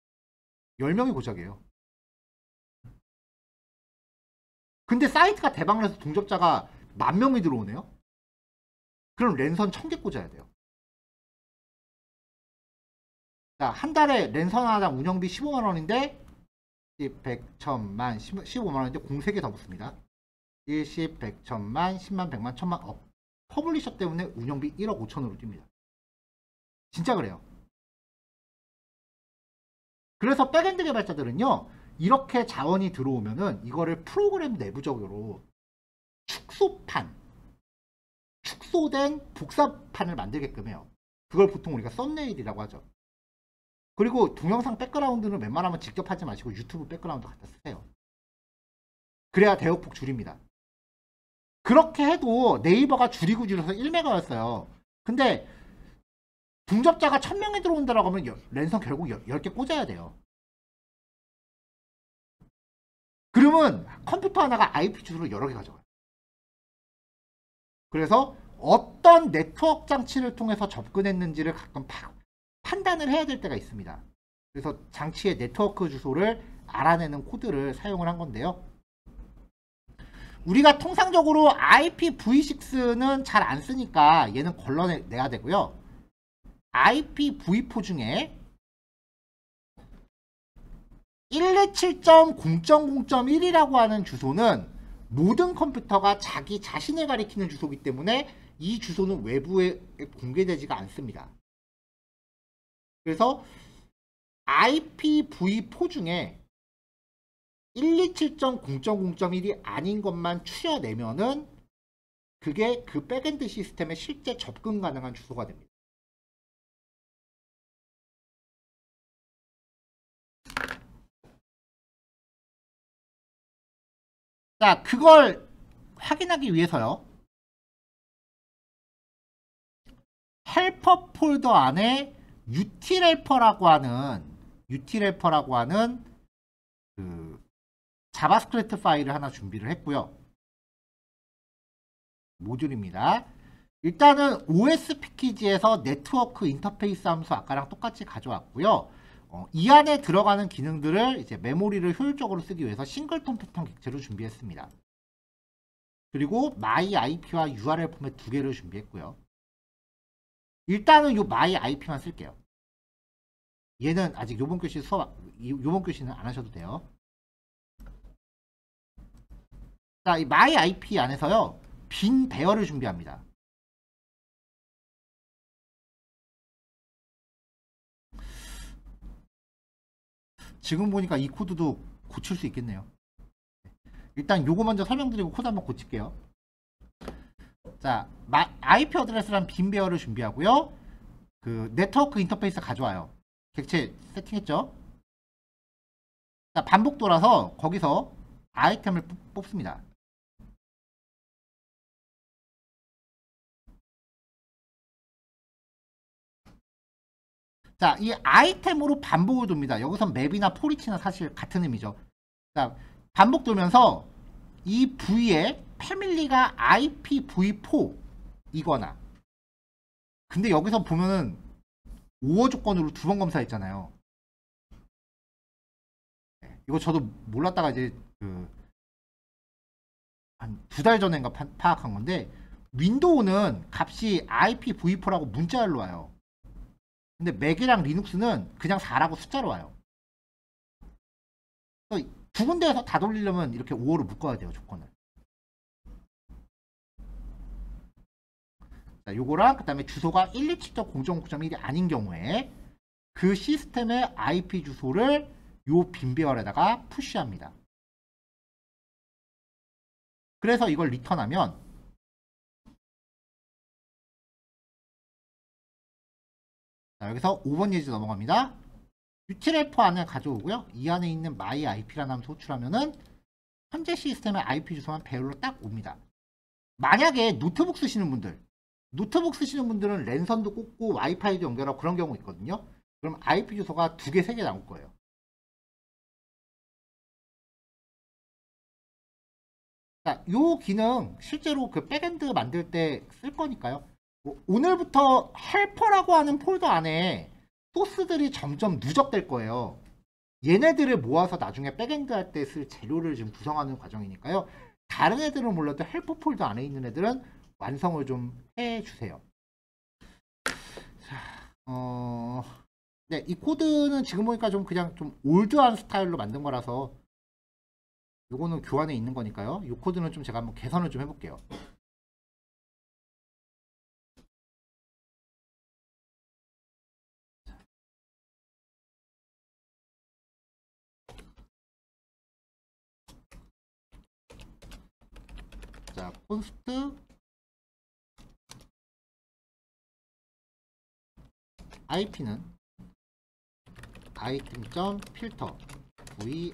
10명이 고작이에요. 근데 사이트가 대박나서 동접자가 10,000명이 들어오네요? 그럼 랜선 1000개 꽂아야 돼요. 자, 한 달에 랜선 하나당 운영비 15만원인데 100, 1000만, 15만원인데 공 3개 더 붙습니다. 10, 100, 1000만, 10만, 100만, 1000만 퍼블리셔 때문에 운영비 1억 5천으로 뜁니다. 진짜 그래요. 그래서 백엔드 개발자들은요, 이렇게 자원이 들어오면은 이거를 프로그램 내부적으로 축소된 복사판을 만들게끔 해요. 그걸 보통 우리가 썸네일이라고 하죠. 그리고 동영상 백그라운드는 웬만하면 직접 하지 마시고 유튜브 백그라운드 갖다 쓰세요. 그래야 대역폭 줄입니다. 그렇게 해도 네이버가 줄이고 줄여서 1메가였어요. 근데 중접자가 1000명이 들어온다라고 하면 랜선 결국 10개 꽂아야 돼요. 그러면 컴퓨터 하나가 IP 주소를 여러 개 가져가요. 그래서 어떤 네트워크 장치를 통해서 접근했는지를 가끔 판단을 해야 될 때가 있습니다. 그래서 장치의 네트워크 주소를 알아내는 코드를 사용을 한 건데요. 우리가 통상적으로 IPv6는 잘 안 쓰니까 얘는 걸러내야 되고요. IPv4 중에 127.0.0.1이라고 하는 주소는 모든 컴퓨터가 자기 자신을 가리키는 주소이기 때문에 이 주소는 외부에 공개되지가 않습니다. 그래서 IPv4 중에 127.0.0.1이 아닌 것만 추려내면은 그게 그 백엔드 시스템에 실제 접근 가능한 주소가 됩니다. 자, 그걸 확인하기 위해서요. 헬퍼 폴더 안에 utilhelper라고 하는 그 자바스크립트 파일을 하나 준비를 했고요. 모듈입니다. 일단은 OS 패키지에서 네트워크 인터페이스 함수 아까랑 똑같이 가져왔고요. 이 안에 들어가는 기능들을 이제 메모리를 효율적으로 쓰기 위해서 싱글톤 패턴 객체로 준비했습니다. 그리고 myIP와 URL 포맷 2개를 준비했고요. 일단은 요 myIP만 쓸게요. 얘는 아직 요번 교시는 안 하셔도 돼요. 자, 이 myIP 안에서요, 빈 배열을 준비합니다. 지금 보니까 이 코드도 고칠 수 있겠네요. 일단 요거 먼저 설명드리고 코드 한번 고칠게요. 자, IP 어드레스란 빈 배열을 준비하고요. 그 네트워크 인터페이스 가져와요. 객체 세팅했죠? 자, 반복 돌아서 거기서 아이템을 뽑습니다. 자, 이 아이템으로 반복을 돕니다. 여기서 맵이나 포리치는 사실 같은 의미죠. 자, 반복 돌면서 이 V에 패밀리가 IPv4 이거나, 근데 여기서 보면은 5어 조건으로 2번 검사했잖아요. 이거 저도 몰랐다가 이제 한 2달 전인가 파악한 건데, 윈도우는 값이 IPv4라고 문자열로 와요. 근데 맥이랑 리눅스는 그냥 4라고 숫자로 와요. 두 군데에서 다 돌리려면 이렇게 5어로 묶어야 돼요, 조건을. 자, 요거랑 그 다음에 주소가 127.0.9.1이 아닌 경우에 그 시스템의 IP 주소를 요 빈 배열에다가 푸시합니다. 그래서 이걸 리턴하면 자, 여기서 5번 예제 넘어갑니다. utilf 안을 가져오고요. 이 안에 있는 myIP라는 함수 호출하면은 현재 시스템의 IP 주소만 배열로 딱 옵니다. 만약에 노트북 쓰시는 분들은 랜선도 꽂고 와이파이도 연결하고 그런 경우 있거든요. 그럼 IP 주소가 2개, 3개 나올 거예요. 자, 요 기능 실제로 그 백엔드 만들 때 쓸 거니까요. 오늘부터 헬퍼라고 하는 폴더 안에 소스들이 점점 누적될 거예요. 얘네들을 모아서 나중에 백엔드 할 때 쓸 재료를 지금 구성하는 과정이니까요. 다른 애들은 몰라도 헬퍼 폴더 안에 있는 애들은 완성을 좀 해주세요. 자, 네, 이 코드는 지금 보니까 좀 그냥 좀 올드한 스타일로 만든 거라서 요거는 교환에 있는 거니까요. 이 코드는 좀 제가 한번 개선을 좀 해볼게요. 자, 콘스트 IP는 item.filter vi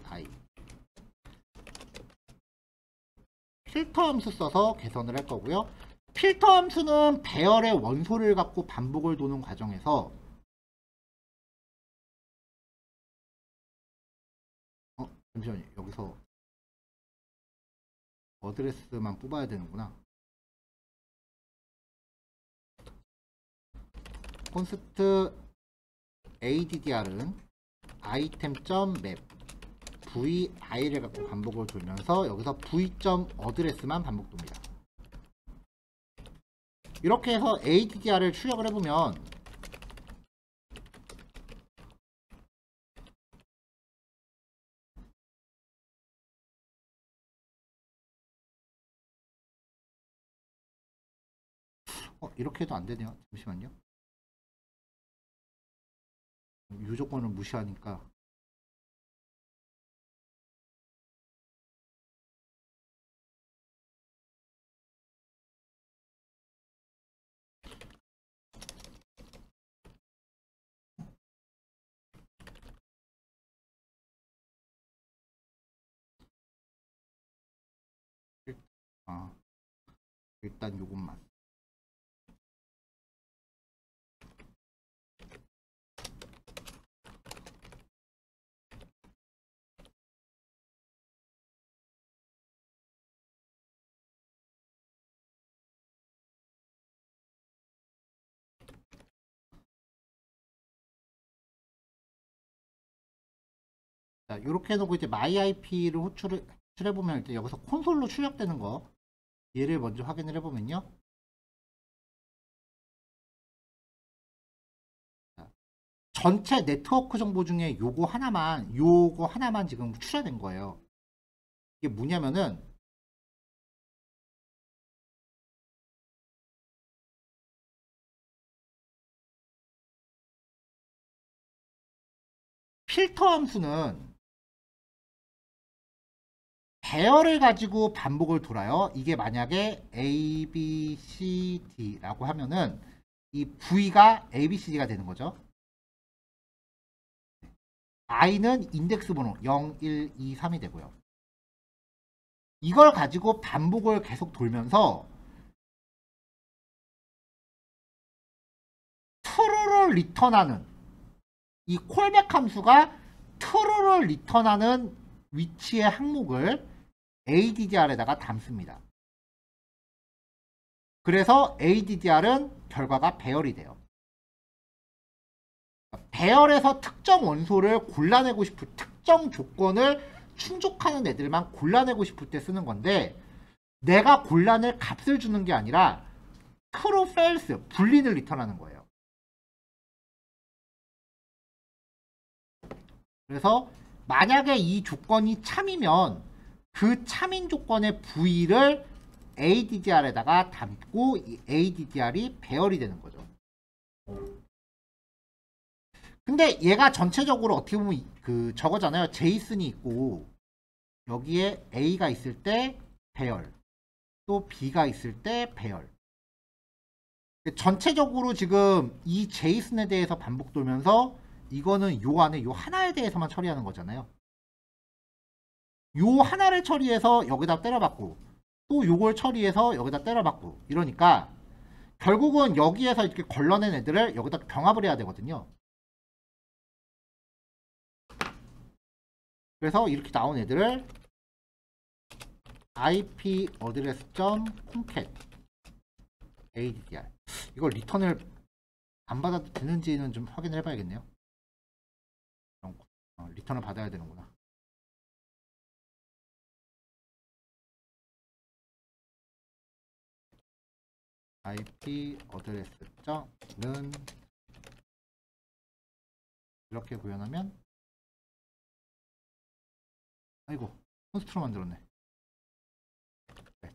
필터 함수 써서 개선을 할 거고요. 필터 함수는 배열의 원소를 갖고 반복을 도는 과정에서 잠시만요. 여기서 어드레스만 뽑아야 되는구나. 콘스트 addr은 item.map vi를 갖고 반복을 돌면서 여기서 v.address만 반복됩니다. 이렇게 해서 addr을 출력을 해보면 이렇게 해도 안되네요. 잠시만요. 이 조건을 무시하니까 일단 요것만 자, 이렇게 해놓고 이제 myIP를 호출해보면 이제 여기서 콘솔로 출력되는 거 얘를 먼저 확인을 해보면요. 자, 전체 네트워크 정보 중에 요거 하나만 지금 출하된 거예요. 이게 뭐냐면은 필터 함수는 배열을 가지고 반복을 돌아요. 이게 만약에 A, B, C, D라고 하면은 이 V가 A, B, C, D가 되는 거죠. I는 인덱스 번호 0, 1, 2, 3이 되고요. 이걸 가지고 반복을 계속 돌면서 true를 리턴하는 이 콜백 함수가 true를 리턴하는 위치의 항목을 ADDR에다가 담습니다. 그래서 ADDR은 결과가 배열이 돼요. 배열에서 특정 원소를 골라내고 싶을 특정 조건을 충족하는 애들만 골라내고 싶을 때 쓰는 건데, 내가 골라낼 값을 주는 게 아니라 true, false, 불린을 리턴하는 거예요. 그래서 만약에 이 조건이 참이면 그 참인 조건의 V를 ADDR에다가 담고 이 ADDR이 배열이 되는 거죠. 근데 얘가 전체적으로 어떻게 보면 그 저거잖아요. 제이슨이 있고 여기에 A가 있을 때 배열, 또 B가 있을 때 배열. 전체적으로 지금 이 제이슨에 대해서 반복 돌면서 이거는 요 안에 요 하나에 대해서만 처리하는 거잖아요. 요 하나를 처리해서 여기다 때려박고 또 요걸 처리해서 여기다 때려박고 이러니까 결국은 여기에서 이렇게 걸러낸 애들을 여기다 병합을 해야 되거든요. 그래서 이렇게 나온 애들을 IP 어드레스.concat ADDR 이걸 리턴을 안 받아도 되는지는 좀 확인을 해봐야겠네요. 리턴을 받아야 되는구나. IP 어드레스.는 이렇게 구현하면 아이고 콘스트로 만들었네. 네.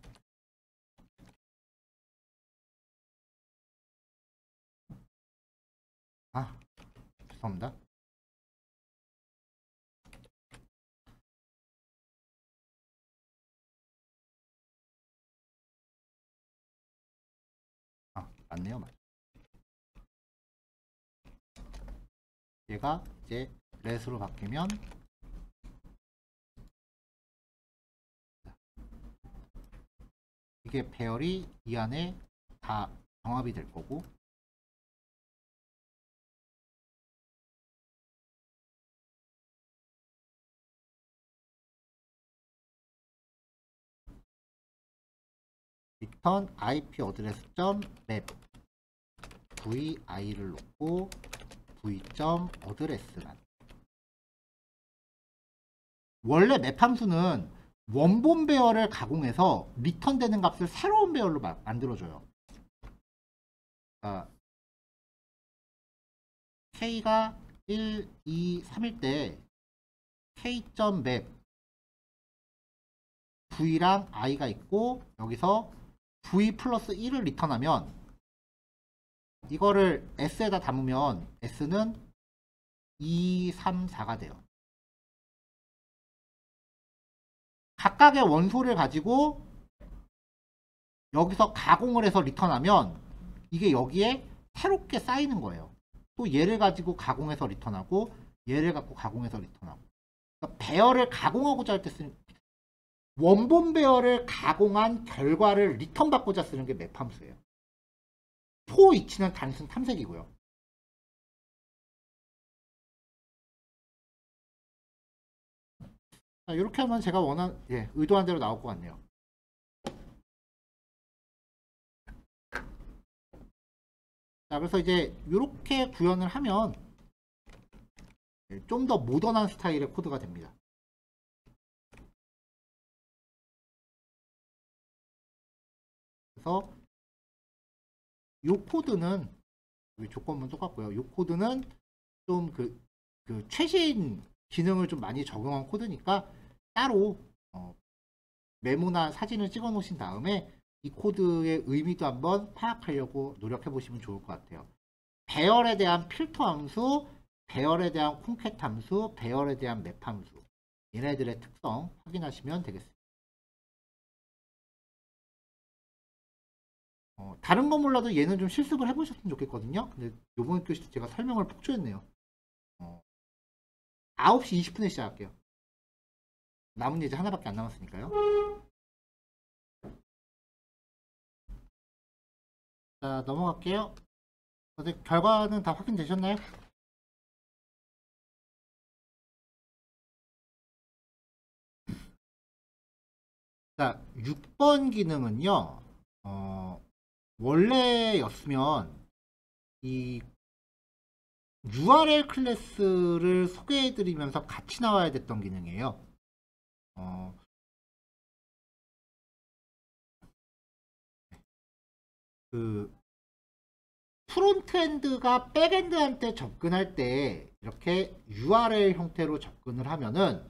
아 죄송합니다. 아 맞네요. 맞. 얘가 이제 렛으로 바뀌면 이게 배열이 이 안에 다 병합이 될 거고, return IP 어드레스.map vi를 놓고 v.address란 원래 맵 함수는 원본 배열을 가공해서 리턴되는 값을 새로운 배열로 만들어줘요. 그러니까 k가 1, 2, 3일 때 k.map v랑 i가 있고 여기서 v 플러스 1을 리턴하면 이거를 s에다 담으면 s는 2, 3, 4가 돼요. 각각의 원소를 가지고 여기서 가공을 해서 리턴하면 이게 여기에 새롭게 쌓이는 거예요. 또 얘를 가지고 가공해서 리턴하고 얘를 갖고 가공해서 리턴하고. 그러니까 배열을 가공하고자 할 때 쓰는 원본 배열을 가공한 결과를 리턴 받고자 쓰는 게 맵 함수예요. 포 위치는 단순 탐색이고요. 자, 이렇게 하면 제가 의도한 대로 나올 것 같네요. 자, 그래서 이제 이렇게 구현을 하면 좀 더 모던한 스타일의 코드가 됩니다. 그래서 이 코드는 조건문 똑같고요. 이 코드는 좀 그 최신 기능을 좀 많이 적용한 코드니까 따로 메모나 사진을 찍어 놓으신 다음에 이 코드의 의미도 한번 파악하려고 노력해 보시면 좋을 것 같아요. 배열에 대한 필터 함수, 배열에 대한 콘캣 함수, 배열에 대한 맵 함수 얘네들의 특성 확인하시면 되겠습니다. 다른 거 몰라도 얘는 좀 실습을 해보셨으면 좋겠거든요. 근데 이번 교시 제가 설명을 폭주했네요. 9시 20분에 시작할게요. 남은 예제 하나밖에 안 남았으니까요. 자, 넘어갈게요. 결과는 다 확인되셨나요? 자, 6번 기능은요. 원래였으면 이 URL 클래스를 소개해드리면서 같이 나와야 됐던 기능이에요. 그 프론트엔드가 백엔드한테 접근할 때 이렇게 URL 형태로 접근을 하면은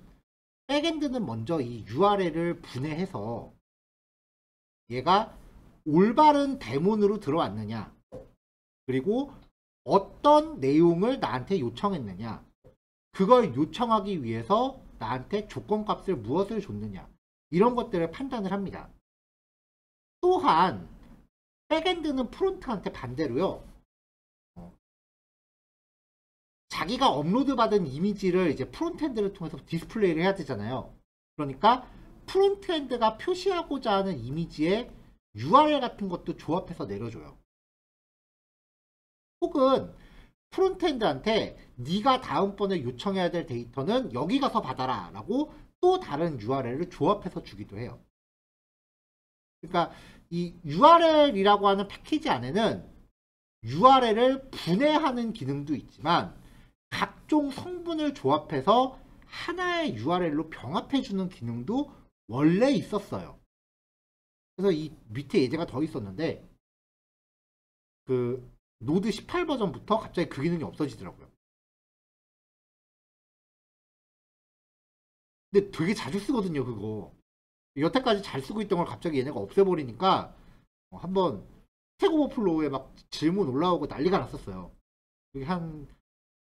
백엔드는 먼저 이 URL을 분해해서 얘가 올바른 대문으로 들어왔느냐, 그리고 어떤 내용을 나한테 요청했느냐, 그걸 요청하기 위해서 나한테 조건값을 무엇을 줬느냐, 이런 것들을 판단을 합니다. 또한 백엔드는 프론트한테 반대로요, 자기가 업로드 받은 이미지를 이제 프론트엔드를 통해서 디스플레이를 해야 되잖아요. 그러니까 프론트엔드가 표시하고자 하는 이미지에 URL 같은 것도 조합해서 내려줘요. 혹은 프론트엔드한테 네가 다음번에 요청해야 될 데이터는 여기 가서 받아라 라고 또 다른 URL을 조합해서 주기도 해요. 그러니까 이 URL이라고 하는 패키지 안에는 URL을 분해하는 기능도 있지만 각종 성분을 조합해서 하나의 URL로 병합해주는 기능도 원래 있었어요. 그래서 이 밑에 예제가 더 있었는데 그 노드 18 버전부터 갑자기 그 기능이 없어지더라고요. 근데 되게 자주 쓰거든요, 그거. 여태까지 잘 쓰고 있던 걸 갑자기 얘네가 없애버리니까 한번 스택 오버플로우에 막 질문 올라오고 난리가 났었어요. 이게 한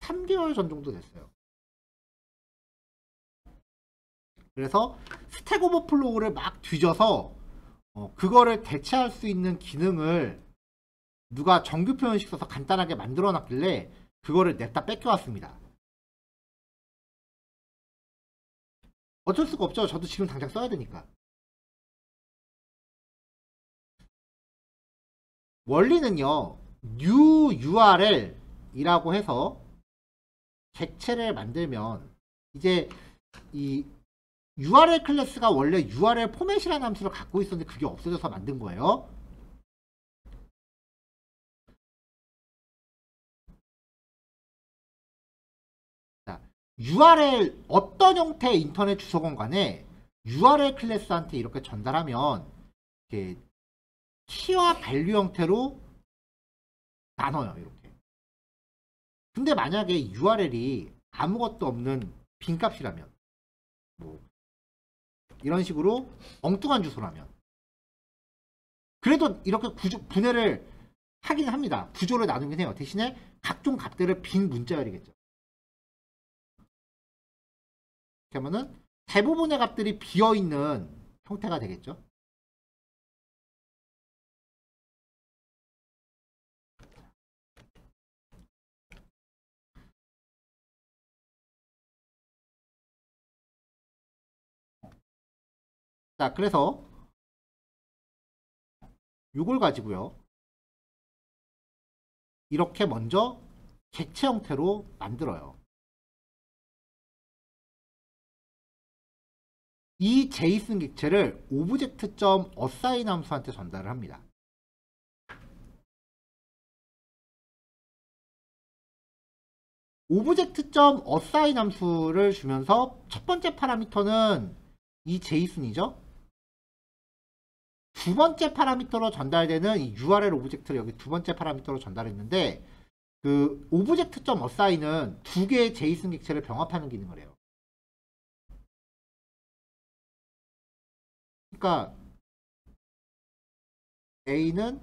3개월 전 정도 됐어요. 그래서 스택 오버플로우를 막 뒤져서 그거를 대체할 수 있는 기능을 누가 정규 표현식 써서 간단하게 만들어 놨길래 그거를 냈다 뺏겨왔습니다. 어쩔 수가 없죠. 저도 지금 당장 써야 되니까. 원리는요, new URL 이라고 해서 객체를 만들면 이제 이 URL 클래스가 원래 URL 포맷이라는 함수를 갖고 있었는데 그게 없어져서 만든 거예요. 자, URL 어떤 형태의 인터넷 주소건 간에 URL 클래스한테 이렇게 전달하면 이렇게 키와 밸류 형태로 나눠요. 이렇게. 근데 만약에 URL이 아무것도 없는 빈값이라면 뭐 이런 식으로 엉뚱한 주소라면 그래도 이렇게 분해를 하긴 합니다. 구조를 나누긴 해요. 대신에 각종 값들을 빈 문자열이겠죠. 그러면은 대부분의 값들이 비어있는 형태가 되겠죠. 자, 그래서 이걸 가지고요. 이렇게 먼저 객체 형태로 만들어요. 이 JSON 객체를 object.assign 함수한테 전달을 합니다. object.assign 함수를 주면서 첫 번째 파라미터는 이 JSON이죠. 두 번째 파라미터로 전달되는 이 URL 오브젝트를 여기 두 번째 파라미터로 전달했는데 그 object.assign은 두 개의 JSON 객체를 병합하는 기능을 해요. 그러니까 A는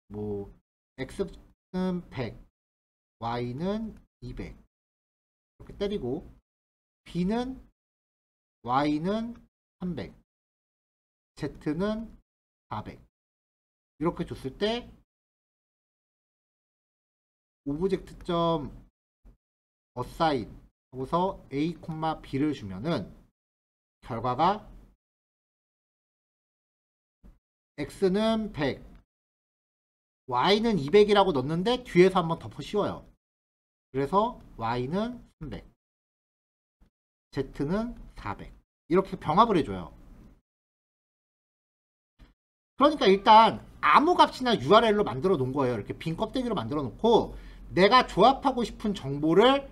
뭐 X는 100, Y는 200 이렇게 때리고 B는 Y는 300, Z는 400 이렇게 줬을 때 object.assign 하고서 A, B를 주면은 결과가 X는 100, Y는 200이라고 넣는데 뒤에서 한번 덮어 씌워요. 그래서 Y는 300, Z는 400 이렇게 병합을 해줘요. 그러니까 일단 아무 값이나 URL로 만들어 놓은 거예요. 이렇게 빈 껍데기로 만들어 놓고 내가 조합하고 싶은 정보를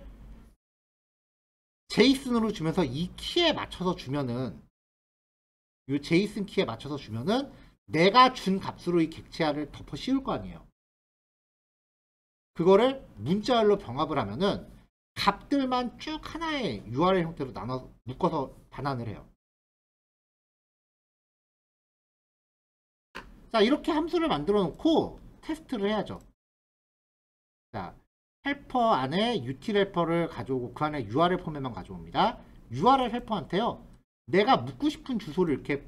제이슨으로 주면서 이 키에 맞춰서 주면은, 이 제이슨 키에 맞춰서 주면은 내가 준 값으로 이 객체화를 덮어 씌울 거 아니에요. 그거를 문자열로 병합을 하면은 값들만 쭉 하나의 URL 형태로 나눠 묶어서 반환을 해요. 자, 이렇게 함수를 만들어 놓고 테스트를 해야죠. 자, 헬퍼 안에 util 헬퍼를 가져오고 그 안에 URL 포맷만 가져옵니다. URL 헬퍼한테요, 내가 묻고 싶은 주소를 이렇게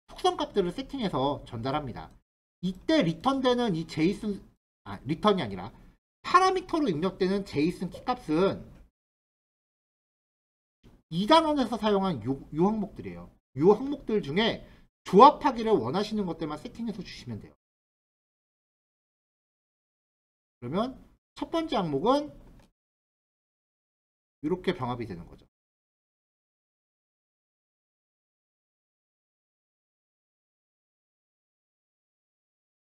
속성 값들을 세팅해서 전달합니다. 이때 리턴되는 이 제이슨, 리턴이 아니라 파라미터로 입력되는 제이슨 키값은 2단원에서 사용한 요 항목들이에요. 요 항목들 중에 조합하기를 원하시는 것들만 세팅해서 주시면 돼요. 그러면 첫 번째 항목은 이렇게 병합이 되는 거죠.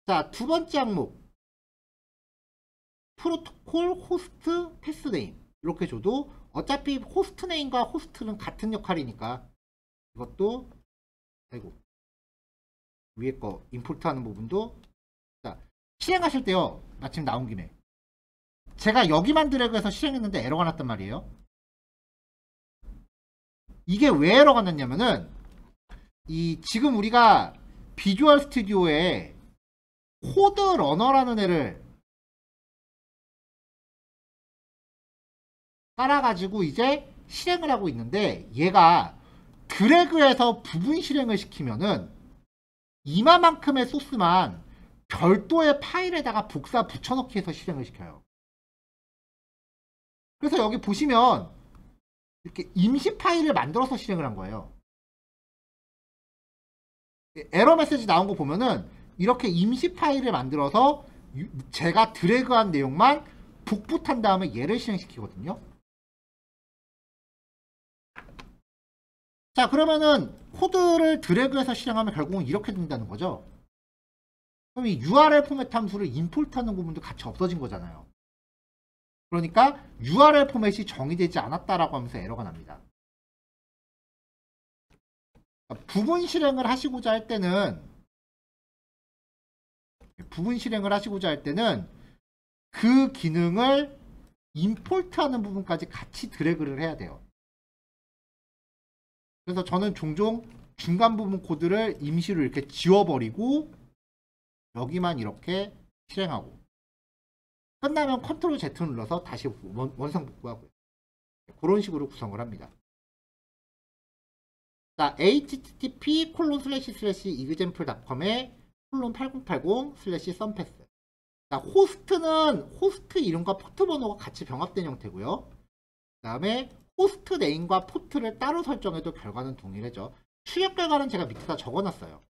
자, 두 번째 항목 프로토콜 호스트 패스 네임 이렇게 줘도 어차피 호스트 네임과 호스트는 같은 역할이니까 이것도, 아이고, 위에 거 임포트 하는 부분도, 자, 실행하실 때요, 마침 나온 김에 제가 여기만 드래그해서 실행했는데 에러가 났단 말이에요. 이게 왜 에러가 났냐면은 이 지금 우리가 비주얼 스튜디오에 코드 러너라는 애를 깔아가지고 이제 실행을 하고 있는데, 얘가 드래그해서 부분 실행을 시키면은 이마만큼의 소스만 별도의 파일에다가 복사 붙여넣기 해서 실행을 시켜요. 그래서 여기 보시면 이렇게 임시 파일을 만들어서 실행을 한 거예요. 에러 메시지 나온 거 보면은 이렇게 임시 파일을 만들어서 제가 드래그한 내용만 복붙한 다음에 얘를 실행시키거든요. 자, 그러면은 코드를 드래그해서 실행하면 결국은 이렇게 된다는 거죠. 그럼 이 URL 포맷 함수를 임포트하는 부분도 같이 없어진 거잖아요. 그러니까 URL 포맷이 정의되지 않았다라고 하면서 에러가 납니다. 부분 실행을 하시고자 할 때는 그 기능을 임포트하는 부분까지 같이 드래그를 해야 돼요. 그래서 저는 종종 중간 부분 코드를 임시로 이렇게 지워버리고 여기만 이렇게 실행하고 끝나면 컨트롤 Z 눌러서 다시 원상 복구하고요. 그런 식으로 구성을 합니다. 자, http://example.com에 :8080/sunpass. 자, 호스트는 호스트 이름과 포트 번호가 같이 병합된 형태고요. 그 다음에 호스트 네임과 포트를 따로 설정해도 결과는 동일하죠. 출력 결과는 제가 밑에다 적어놨어요.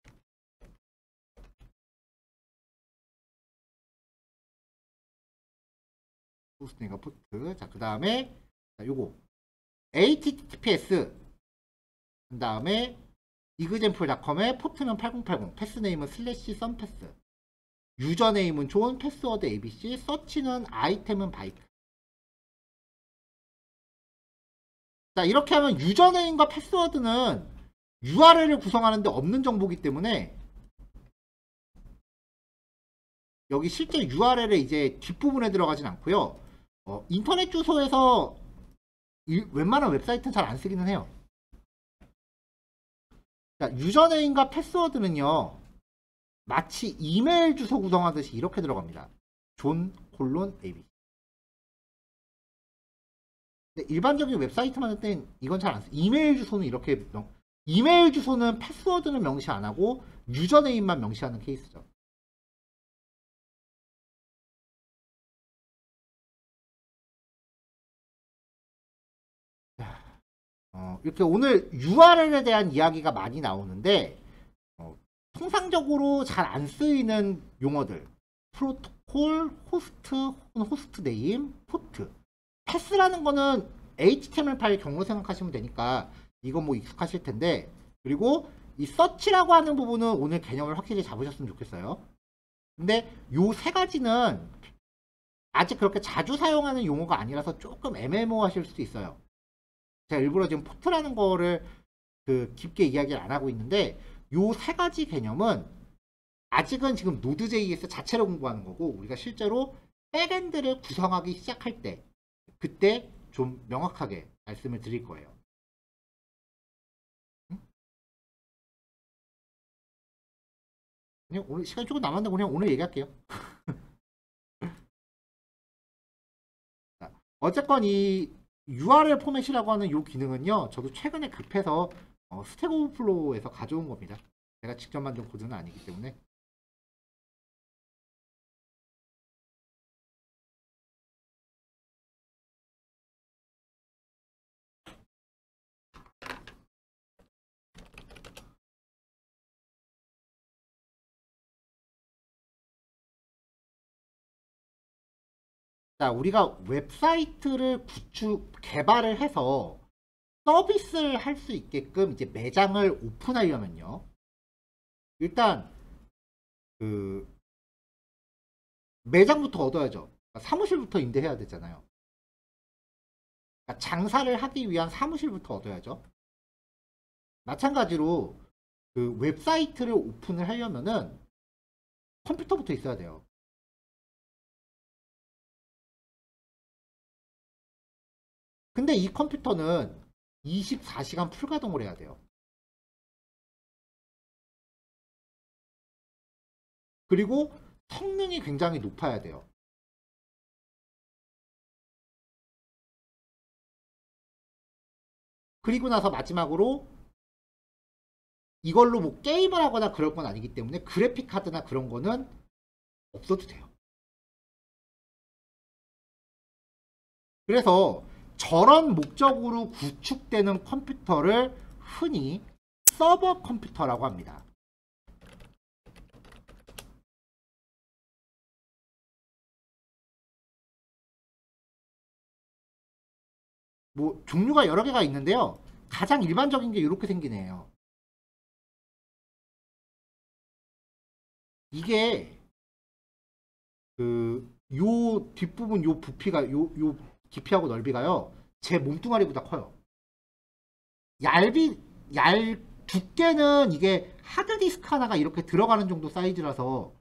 호스트 네임과 포트. 자, 그 다음에 요거 https 그 다음에 example.com에 포트는 8080, 패스네임은 /sunpass, 유저네임은 존, 패스워드 abc, 서치는 아이템은 바이트. 자, 이렇게 하면 유저네임과 패스워드는 URL을 구성하는데 없는 정보이기 때문에 여기 실제 URL에 이제 뒷부분에 들어가진 않고요. 인터넷 주소에서 웬만한 웹사이트는 잘 안 쓰기는 해요. 자, 유저네임과 패스워드는요, 마치 이메일 주소 구성하듯이 이렇게 들어갑니다. 존:abc. 일반적인 웹사이트 만들 땐 이건 잘 안 써. 이메일 주소는 이렇게 이메일 주소는 패스워드는 명시 안 하고 유저네임만 명시하는 케이스죠. 이렇게 오늘 URL에 대한 이야기가 많이 나오는데 통상적으로 잘 안 쓰이는 용어들, 프로토콜, 호스트, 호스트 네임, 포트. 패스라는 거는 HTML 파일 경로 생각하시면 되니까 이건 뭐 익숙하실 텐데, 그리고 이 서치라고 하는 부분은 오늘 개념을 확실히 잡으셨으면 좋겠어요. 근데 요 세 가지는 아직 그렇게 자주 사용하는 용어가 아니라서 조금 애매모호하실 수도 있어요. 제가 일부러 지금 포트라는 거를 깊게 이야기를 안 하고 있는데 요 세 가지 개념은 아직은 지금 Node.js 자체를 공부하는 거고 우리가 실제로 백엔드를 구성하기 시작할 때 그때 좀 명확하게 말씀을 드릴 거예요. 그냥 오늘 시간이 조금 남았는데 그냥 오늘 얘기할게요. 어쨌건 이 URL 포맷이라고 하는 이 기능은요. 저도 최근에 급해서 스택 오버플로우에서 가져온 겁니다. 제가 직접 만든 코드는 아니기 때문에. 자, 우리가 웹사이트를 개발을 해서 서비스를 할 수 있게끔 이제 매장을 오픈하려면요. 일단 그 매장부터 얻어야죠. 사무실부터 임대해야 되잖아요. 그러니까 장사를 하기 위한 사무실부터 얻어야죠. 마찬가지로 그 웹사이트를 오픈을 하려면은 컴퓨터부터 있어야 돼요. 근데 이 컴퓨터는 24시간 풀가동을 해야 돼요. 그리고 성능이 굉장히 높아야 돼요. 그리고 나서 마지막으로 이걸로 뭐 게임을 하거나 그럴 건 아니기 때문에 그래픽 카드나 그런 거는 없어도 돼요. 그래서 저런 목적으로 구축되는 컴퓨터를 흔히 서버 컴퓨터라고 합니다. 뭐 종류가 여러 개가 있는데요. 가장 일반적인 게 이렇게 생기네요. 이게 요 뒷부분 요 부피가 요 깊이하고 넓이가요. 제 몸뚱아리보다 커요. 두께는 이게 하드디스크 하나가 이렇게 들어가는 정도 사이즈라서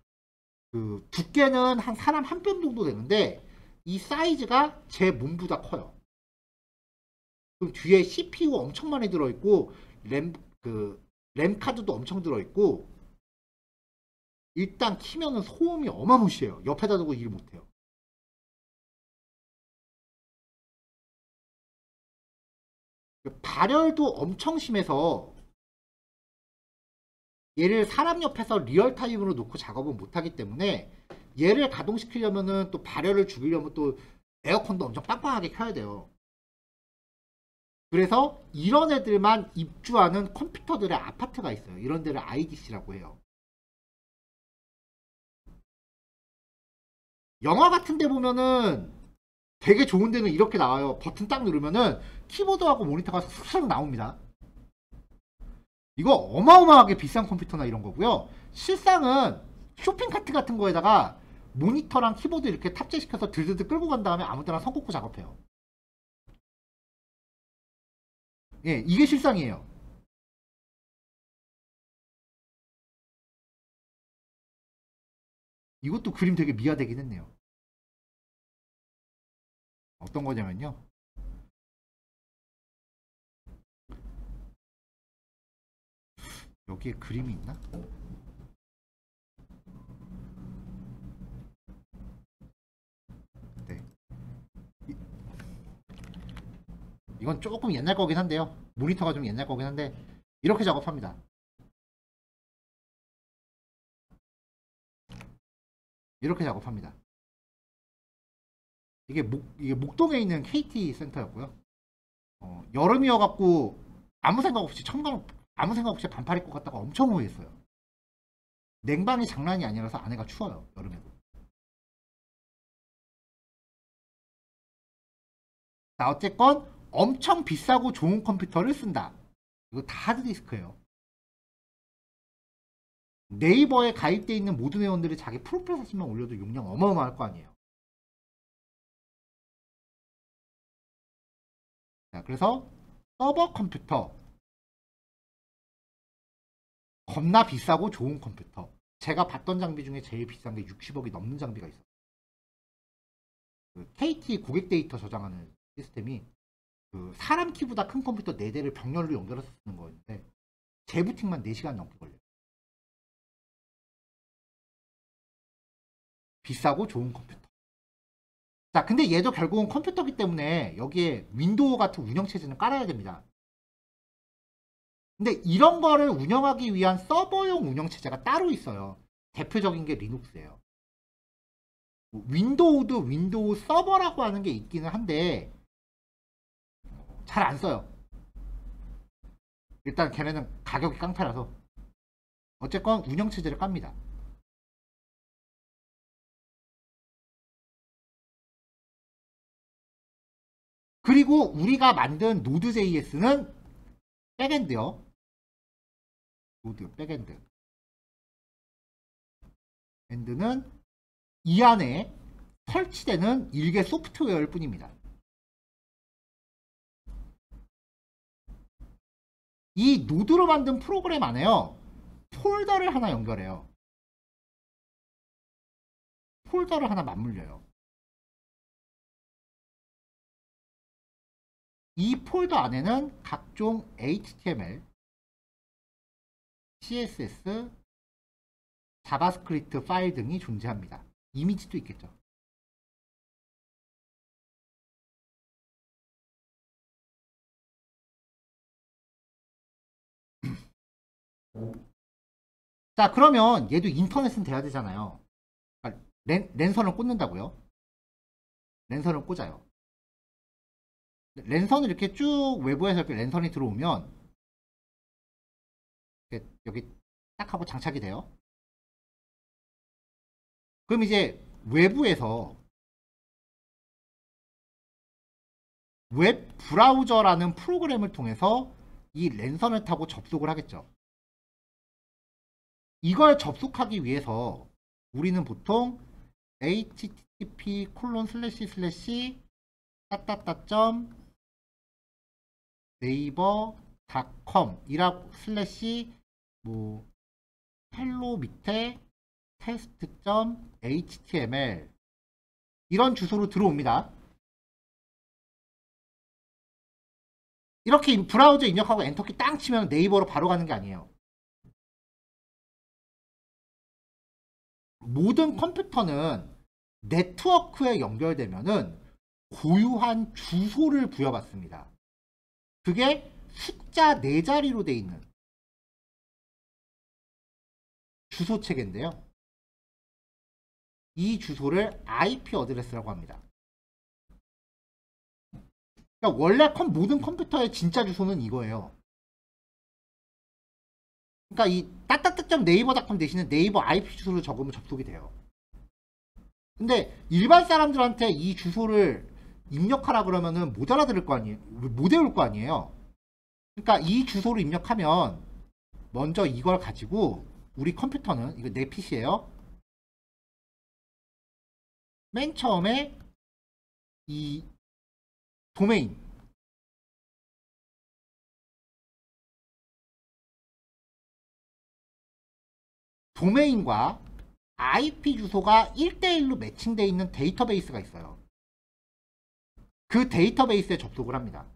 두께는 한 사람 한 뼘 정도 되는데 이 사이즈가 제 몸보다 커요. 그럼 뒤에 CPU 엄청 많이 들어있고 램 카드도 엄청 들어있고 일단 키면은 소음이 어마무시해요. 옆에다 두고 일을 못해요. 발열도 엄청 심해서 얘를 사람 옆에서 리얼타임으로 놓고 작업은 못하기 때문에 얘를 가동시키려면은 또 발열을 죽이려면 또 에어컨도 엄청 빵빵하게 켜야 돼요. 그래서 이런 애들만 입주하는 컴퓨터들의 아파트가 있어요. 이런 데를 IDC라고 해요. 영화 같은 데 보면은 되게 좋은 데는 이렇게 나와요. 버튼 딱 누르면은 키보드하고 모니터가 슥슥 나옵니다. 이거 어마어마하게 비싼 컴퓨터나 이런 거고요. 실상은 쇼핑카트 같은 거에다가 모니터랑 키보드 이렇게 탑재시켜서 들들들 끌고 간 다음에 아무 데나 선 꽂고 작업해요. 예, 이게 실상이에요. 이것도 그림 되게 미화되긴 했네요. 어떤 거냐면요. 여기에 그림이 있나? 네. 이건 조금 옛날 거긴 한데요. 모니터가 좀 옛날 거긴 한데 이렇게 작업합니다. 이렇게 작업합니다. 이게 목동에 있는 KT 센터였고요. 여름이어갖고 아무 생각 없이 아무 생각 없이 반팔 입고 갔다가 엄청 후회했어요. 냉방이 장난이 아니라서 안에가 추워요. 여름에도. 자, 어쨌건 엄청 비싸고 좋은 컴퓨터를 쓴다. 이거 다 하드디스크예요. 네이버에 가입되어 있는 모든 회원들이 자기 프로필 사진만 올려도 용량 어마어마할 거 아니에요. 자, 그래서 서버 컴퓨터 겁나 비싸고 좋은 컴퓨터. 제가 봤던 장비 중에 제일 비싼 게 60억이 넘는 장비가 있어요. 그 KT 고객 데이터 저장하는 시스템이 그 사람 키보다 큰 컴퓨터 4대를 병렬로 연결해서 쓰는 거였는데 재부팅만 4시간 넘게 걸려요. 비싸고 좋은 컴퓨터. 자, 근데 얘도 결국은 컴퓨터기 때문에 여기에 윈도우 같은 운영체제는 깔아야 됩니다. 근데 이런 거를 운영하기 위한 서버용 운영체제가 따로 있어요. 대표적인 게 리눅스예요. 윈도우도 윈도우 서버라고 하는 게 있기는 한데 잘 안 써요. 일단 걔네는 가격이 깡패라서 어쨌건 운영체제를 깝니다. 그리고 우리가 만든 노드.js는 백엔드요. 노드 백엔드. 엔드는 이 안에 설치되는 일개 소프트웨어일 뿐입니다. 이 노드로 만든 프로그램 안에요. 폴더를 하나 연결해요. 폴더를 하나 맞물려요. 이 폴더 안에는 각종 HTML, CSS, 자바스크립트 파일 등이 존재합니다. 이미지도 있겠죠. 자, 그러면 얘도 인터넷은 돼야 되잖아요. 그러니까 랜선을 꽂는다고요. 랜선을 꽂아요. 랜선을 이렇게 쭉 외부에서 이렇게 랜선이 들어오면 여기 딱 하고 장착이 돼요. 그럼 이제 외부에서 웹 브라우저라는 프로그램을 통해서 이 랜선을 타고 접속을 하겠죠. 이걸 접속하기 위해서 우리는 보통 http:// 네이버.com 이라고 슬래시 뭐 헬로 밑에 test.html 이런 주소로 들어옵니다. 이렇게 브라우저 입력하고 엔터키 땅 치면 네이버로 바로 가는 게 아니에요. 모든 컴퓨터는 네트워크에 연결되면은 고유한 주소를 부여받습니다. 그게 숫자 4자리로 돼 있는 주소 체계인데요. 이 주소를 IP 어드레스라고 합니다. 그러니까 원래 모든 컴퓨터의 진짜 주소는 이거예요. 그러니까 이 따따따.네이버.com 대신에 네이버 IP 주소를 적으면 접속이 돼요. 근데 일반 사람들한테 이 주소를 입력하라 그러면은 못 알아들을 거 아니에요. 못 외울 거 아니에요. 그러니까 이 주소를 입력하면 먼저 이걸 가지고 우리 컴퓨터는 이거 내 PC예요. 맨 처음에 이 도메인과 IP 주소가 1대1로 매칭되어 있는 데이터베이스가 있어요. 그 데이터베이스에 접속을 합니다.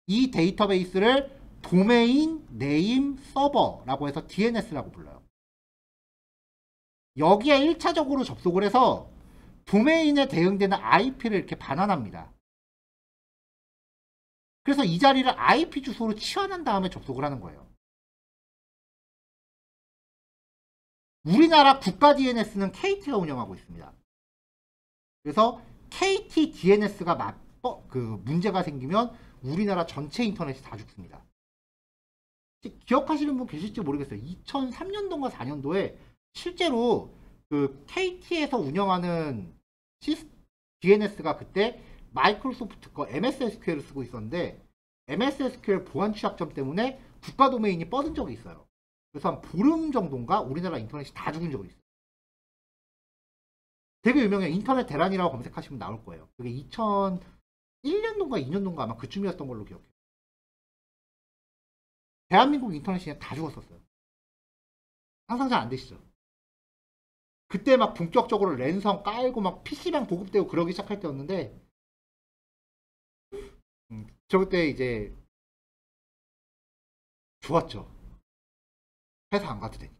이 데이터베이스를 도메인 네임 서버라고 해서 DNS라고 불러요. 여기에 1차적으로 접속을 해서 도메인에 대응되는 IP를 이렇게 반환합니다. 그래서 이 자리를 IP 주소로 치환한 다음에 접속을 하는 거예요. 우리나라 국가 DNS는 KT가 운영하고 있습니다. 그래서 KT DNS가 문제가 생기면 우리나라 전체 인터넷이 다 죽습니다. 기억하시는 분 계실지 모르겠어요. 2003년도인가 4년도에 실제로 그 KT에서 운영하는 DNS가 그때 마이크로소프트 거 MS SQL을 쓰고 있었는데 MS SQL 보안 취약점 때문에 국가 도메인이 뻗은 적이 있어요. 그래서 한 보름 정도인가 우리나라 인터넷이 다 죽은 적이 있어요. 되게 유명해요. 인터넷 대란이라고 검색하시면 나올 거예요. 그게 2001년도인가 2년도인가 아마 그쯤이었던 걸로 기억해요. 대한민국 인터넷이 그냥 다 죽었었어요. 상상 잘 안 되시죠? 그때 막 본격적으로 랜선 깔고 막 PC방 보급되고 그러기 시작할 때였는데 저 그때 이제 좋았죠. 회사 안 가도 되니까.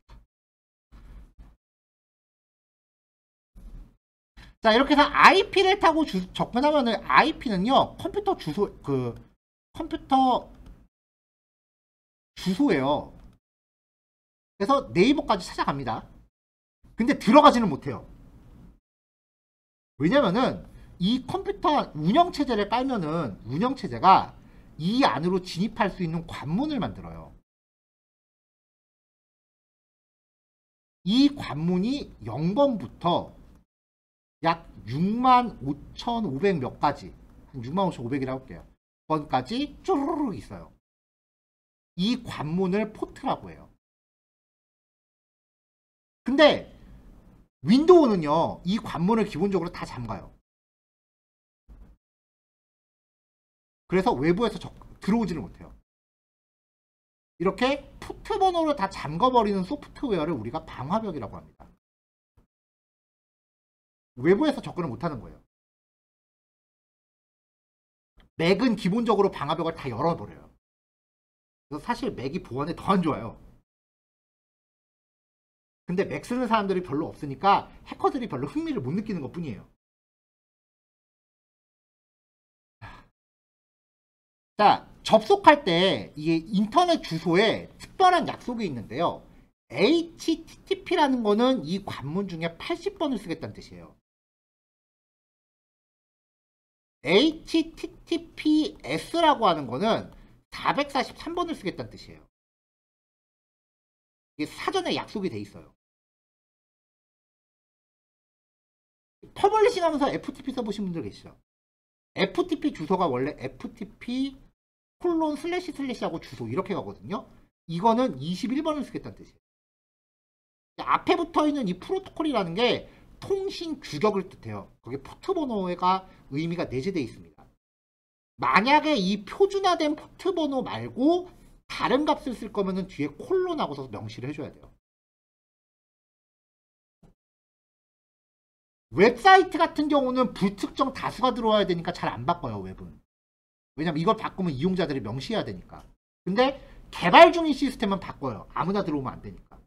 자, 이렇게 해서 IP를 타고 접근하면은 IP는요 컴퓨터 주소 컴퓨터 주소예요. 그래서 네이버까지 찾아갑니다. 근데 들어가지는 못해요. 왜냐면은 이 컴퓨터 운영체제를 깔면은 운영체제가 이 안으로 진입할 수 있는 관문을 만들어요. 이 관문이 0번부터 약 65,500 몇 가지, 65,500이라고 할게요. 번까지 쭈르륵 있어요. 이 관문을 포트라고 해요. 근데 윈도우는요, 이 관문을 기본적으로 다 잠가요. 그래서 외부에서 들어오지를 못해요. 이렇게 포트 번호를 다 잠궈버리는 소프트웨어를 우리가 방화벽이라고 합니다. 외부에서 접근을 못하는 거예요. 맥은 기본적으로 방화벽을 다 열어버려요. 그래서 사실 맥이 보안에 더 안 좋아요. 근데 맥 쓰는 사람들이 별로 없으니까 해커들이 별로 흥미를 못 느끼는 것 뿐이에요. 자, 접속할 때 이게 인터넷 주소에 특별한 약속이 있는데요. HTTP라는 거는 이 관문 중에 80번을 쓰겠다는 뜻이에요. HTTPS라고 하는 거는 443번을 쓰겠다는 뜻이에요. 이게 사전에 약속이 돼 있어요. 퍼블리싱 하면서 FTP 써보신 분들 계시죠? FTP 주소가 원래 FTP 콜론 슬래시 슬래시하고 주소 이렇게 가거든요. 이거는 21번을 쓰겠다는 뜻이에요. 앞에 붙어있는 이 프로토콜이라는 게 통신 규격을 뜻해요. 거기에 포트 번호가 의미가 내재되어 있습니다. 만약에 이 표준화된 포트 번호 말고 다른 값을 쓸 거면은 뒤에 콜론하고서 명시를 해줘야 돼요. 웹사이트 같은 경우는 불특정 다수가 들어와야 되니까 잘 안 바꿔요, 웹은. 왜냐면 이걸 바꾸면 이용자들이 명시해야 되니까. 근데 개발 중인 시스템은 바꿔요. 아무나 들어오면 안 되니까.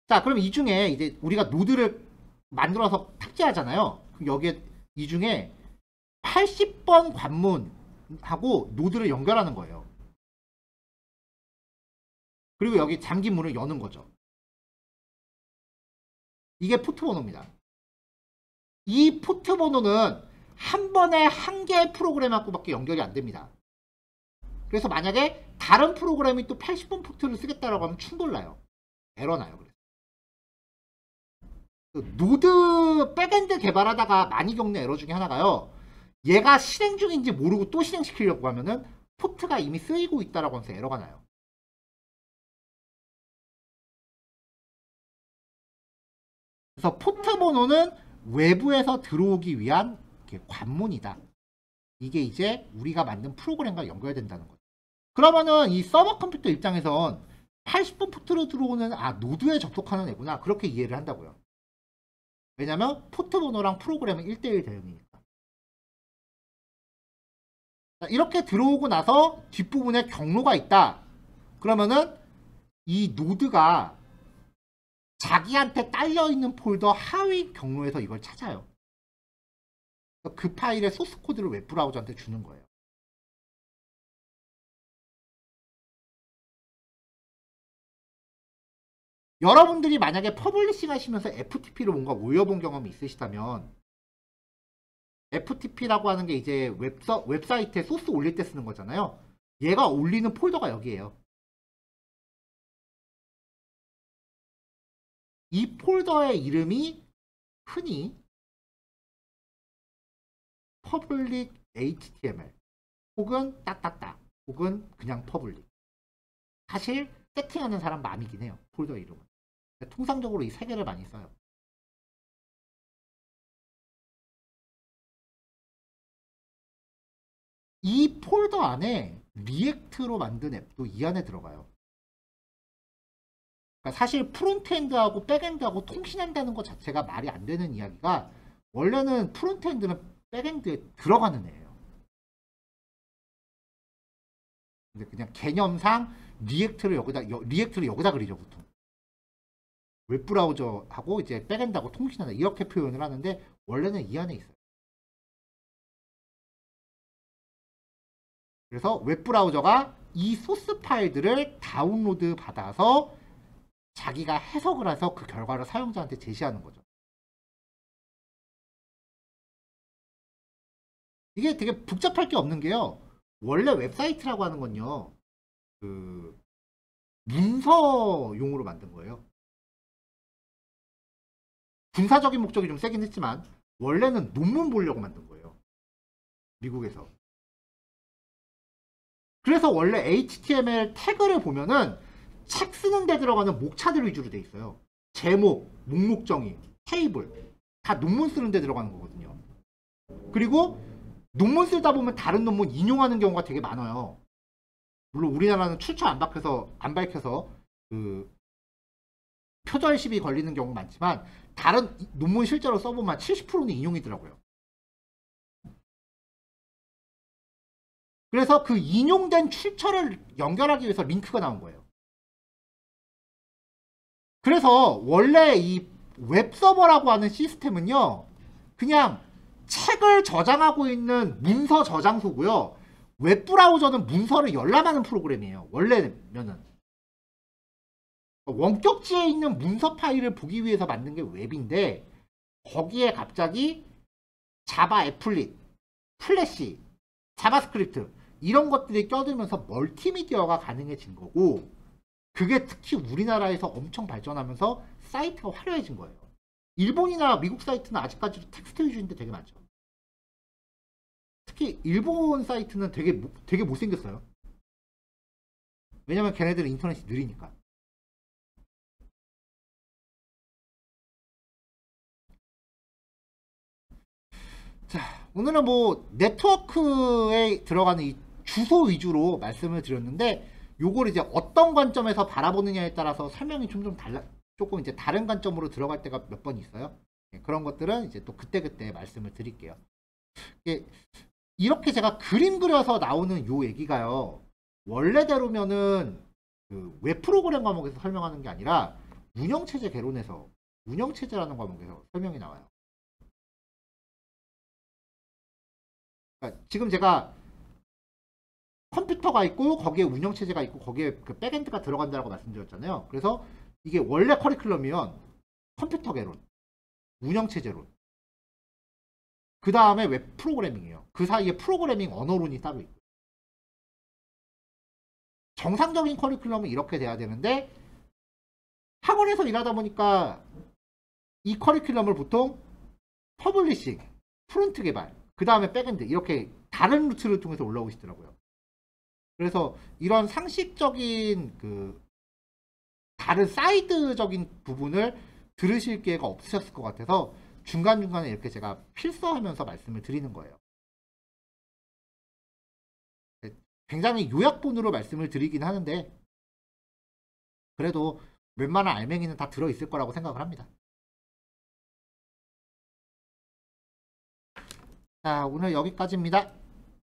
자, 그럼 이 중에 이제 우리가 노드를 만들어서 탑재하잖아요. 그럼 여기에 이 중에 80번 관문하고 노드를 연결하는 거예요. 그리고 여기 잠긴 문을 여는 거죠. 이게 포트 번호입니다. 이 포트 번호는 한 번에 한 개의 프로그램하고밖에 연결이 안 됩니다. 그래서 만약에 다른 프로그램이 또 80번 포트를 쓰겠다라고 하면 충돌나요. 에러나요. 그래서. 노드 백엔드 개발하다가 많이 겪는 에러 중에 하나가요. 얘가 실행 중인지 모르고 또 실행시키려고 하면은 포트가 이미 쓰이고 있다라고 하면서 에러가 나요. 그래서 포트 번호는 외부에서 들어오기 위한 관문이다. 이게 이제 우리가 만든 프로그램과 연결된다는 거죠. 그러면은 이 서버 컴퓨터 입장에선 80번 포트로 들어오는 노드에 접속하는 애구나. 그렇게 이해를 한다고요. 왜냐면 포트 번호랑 프로그램은 1:1 대응이니까. 자, 이렇게 들어오고 나서 뒷부분에 경로가 있다. 그러면은 이 노드가 자기한테 딸려있는 폴더 하위 경로에서 이걸 찾아요. 그 파일의 소스 코드를 웹브라우저한테 주는 거예요. 여러분들이 만약에 퍼블리싱 하시면서 FTP로 뭔가 올려본 경험이 있으시다면 FTP라고 하는 게 이제 웹사이트에 소스 올릴 때 쓰는 거잖아요. 얘가 올리는 폴더가 여기에요. 이 폴더의 이름이 흔히 public HTML 혹은 따따따 혹은 그냥 퍼블릭. 사실 세팅하는 사람 마음이긴 해요. 폴더 이름은. 통상적으로 이 세 개를 많이 써요. 이 폴더 안에 리액트로 만든 앱도 이 안에 들어가요. 그러니까 사실 프론트엔드하고 백엔드하고 통신한다는 것 자체가 말이 안 되는 이야기가 원래는 프론트엔드는 백엔드에 들어가는 애예요. 근데 그냥 개념상 리액트를 여기다 그리죠, 보통. 웹브라우저하고 이제 백엔드하고 통신한다 이렇게 표현을 하는데 원래는 이 안에 있어요. 그래서 웹브라우저가 이 소스 파일들을 다운로드 받아서 자기가 해석을 해서 그 결과를 사용자한테 제시하는 거죠. 이게 되게 복잡할 게 없는 게요. 원래 웹사이트라고 하는 건요. 그 문서용으로 만든 거예요. 군사적인 목적이 좀 세긴 했지만 원래는 논문 보려고 만든 거예요. 미국에서. 그래서 원래 HTML 태그를 보면은 책 쓰는 데 들어가는 목차들 위주로 돼 있어요. 제목, 목록 정의, 테이블 다 논문 쓰는 데 들어가는 거거든요. 그리고 논문 쓰다 보면 다른 논문 인용하는 경우가 되게 많아요. 물론 우리나라는 출처 안 밝혀서 그 표절 시비 걸리는 경우 많지만 다른 논문 실제로 써보면 70%는 인용이더라고요. 그래서 그 인용된 출처를 연결하기 위해서 링크가 나온 거예요. 그래서 원래 이 웹서버라고 하는 시스템은요, 그냥 책을 저장하고 있는 문서 저장소고요. 웹브라우저는 문서를 열람하는 프로그램이에요. 원래면은. 원격지에 있는 문서 파일을 보기 위해서 만든 게 웹인데 거기에 갑자기 자바 애플릿, 플래시, 자바스크립트 이런 것들이 껴들면서 멀티미디어가 가능해진 거고 그게 특히 우리나라에서 엄청 발전하면서 사이트가 화려해진 거예요. 일본이나 미국 사이트는 아직까지도 텍스트 위주인데 되게 많죠. 특히 일본 사이트는 되게 못생겼어요. 왜냐면 걔네들은 인터넷이 느리니까. 자, 오늘은 뭐 네트워크에 들어가는 이 주소 위주로 말씀을 드렸는데 요걸 이제 어떤 관점에서 바라보느냐에 따라서 설명이 조금 이제 다른 관점으로 들어갈 때가 몇 번 있어요. 그런 것들은 이제 또 그때그때 말씀을 드릴게요. 이렇게 제가 그림 그려서 나오는 요 얘기가요. 원래대로면은 그 웹 프로그램 과목에서 설명하는 게 아니라 운영체제 개론에서 운영체제라는 과목에서 설명이 나와요. 그러니까 지금 제가 컴퓨터가 있고 거기에 운영체제가 있고 거기에 그 백엔드가 들어간다고 말씀드렸잖아요. 그래서 이게 원래 커리큘럼이면 컴퓨터 개론, 운영체제론, 그 다음에 웹 프로그래밍이에요. 그 사이에 프로그래밍 언어론이 따로 있고 정상적인 커리큘럼은 이렇게 돼야 되는데 학원에서 일하다 보니까 이 커리큘럼을 보통 퍼블리싱, 프론트 개발, 그 다음에 백엔드 이렇게 다른 루트를 통해서 올라오시더라고요. 그래서 이런 상식적인 그 다른 사이드적인 부분을 들으실 기회가 없으셨을 것 같아서 중간중간에 이렇게 제가 필서하면서 말씀을 드리는 거예요. 굉장히 요약본으로 말씀을 드리긴 하는데 그래도 웬만한 알맹이는 다 들어있을 거라고 생각을 합니다. 자, 오늘 여기까지입니다.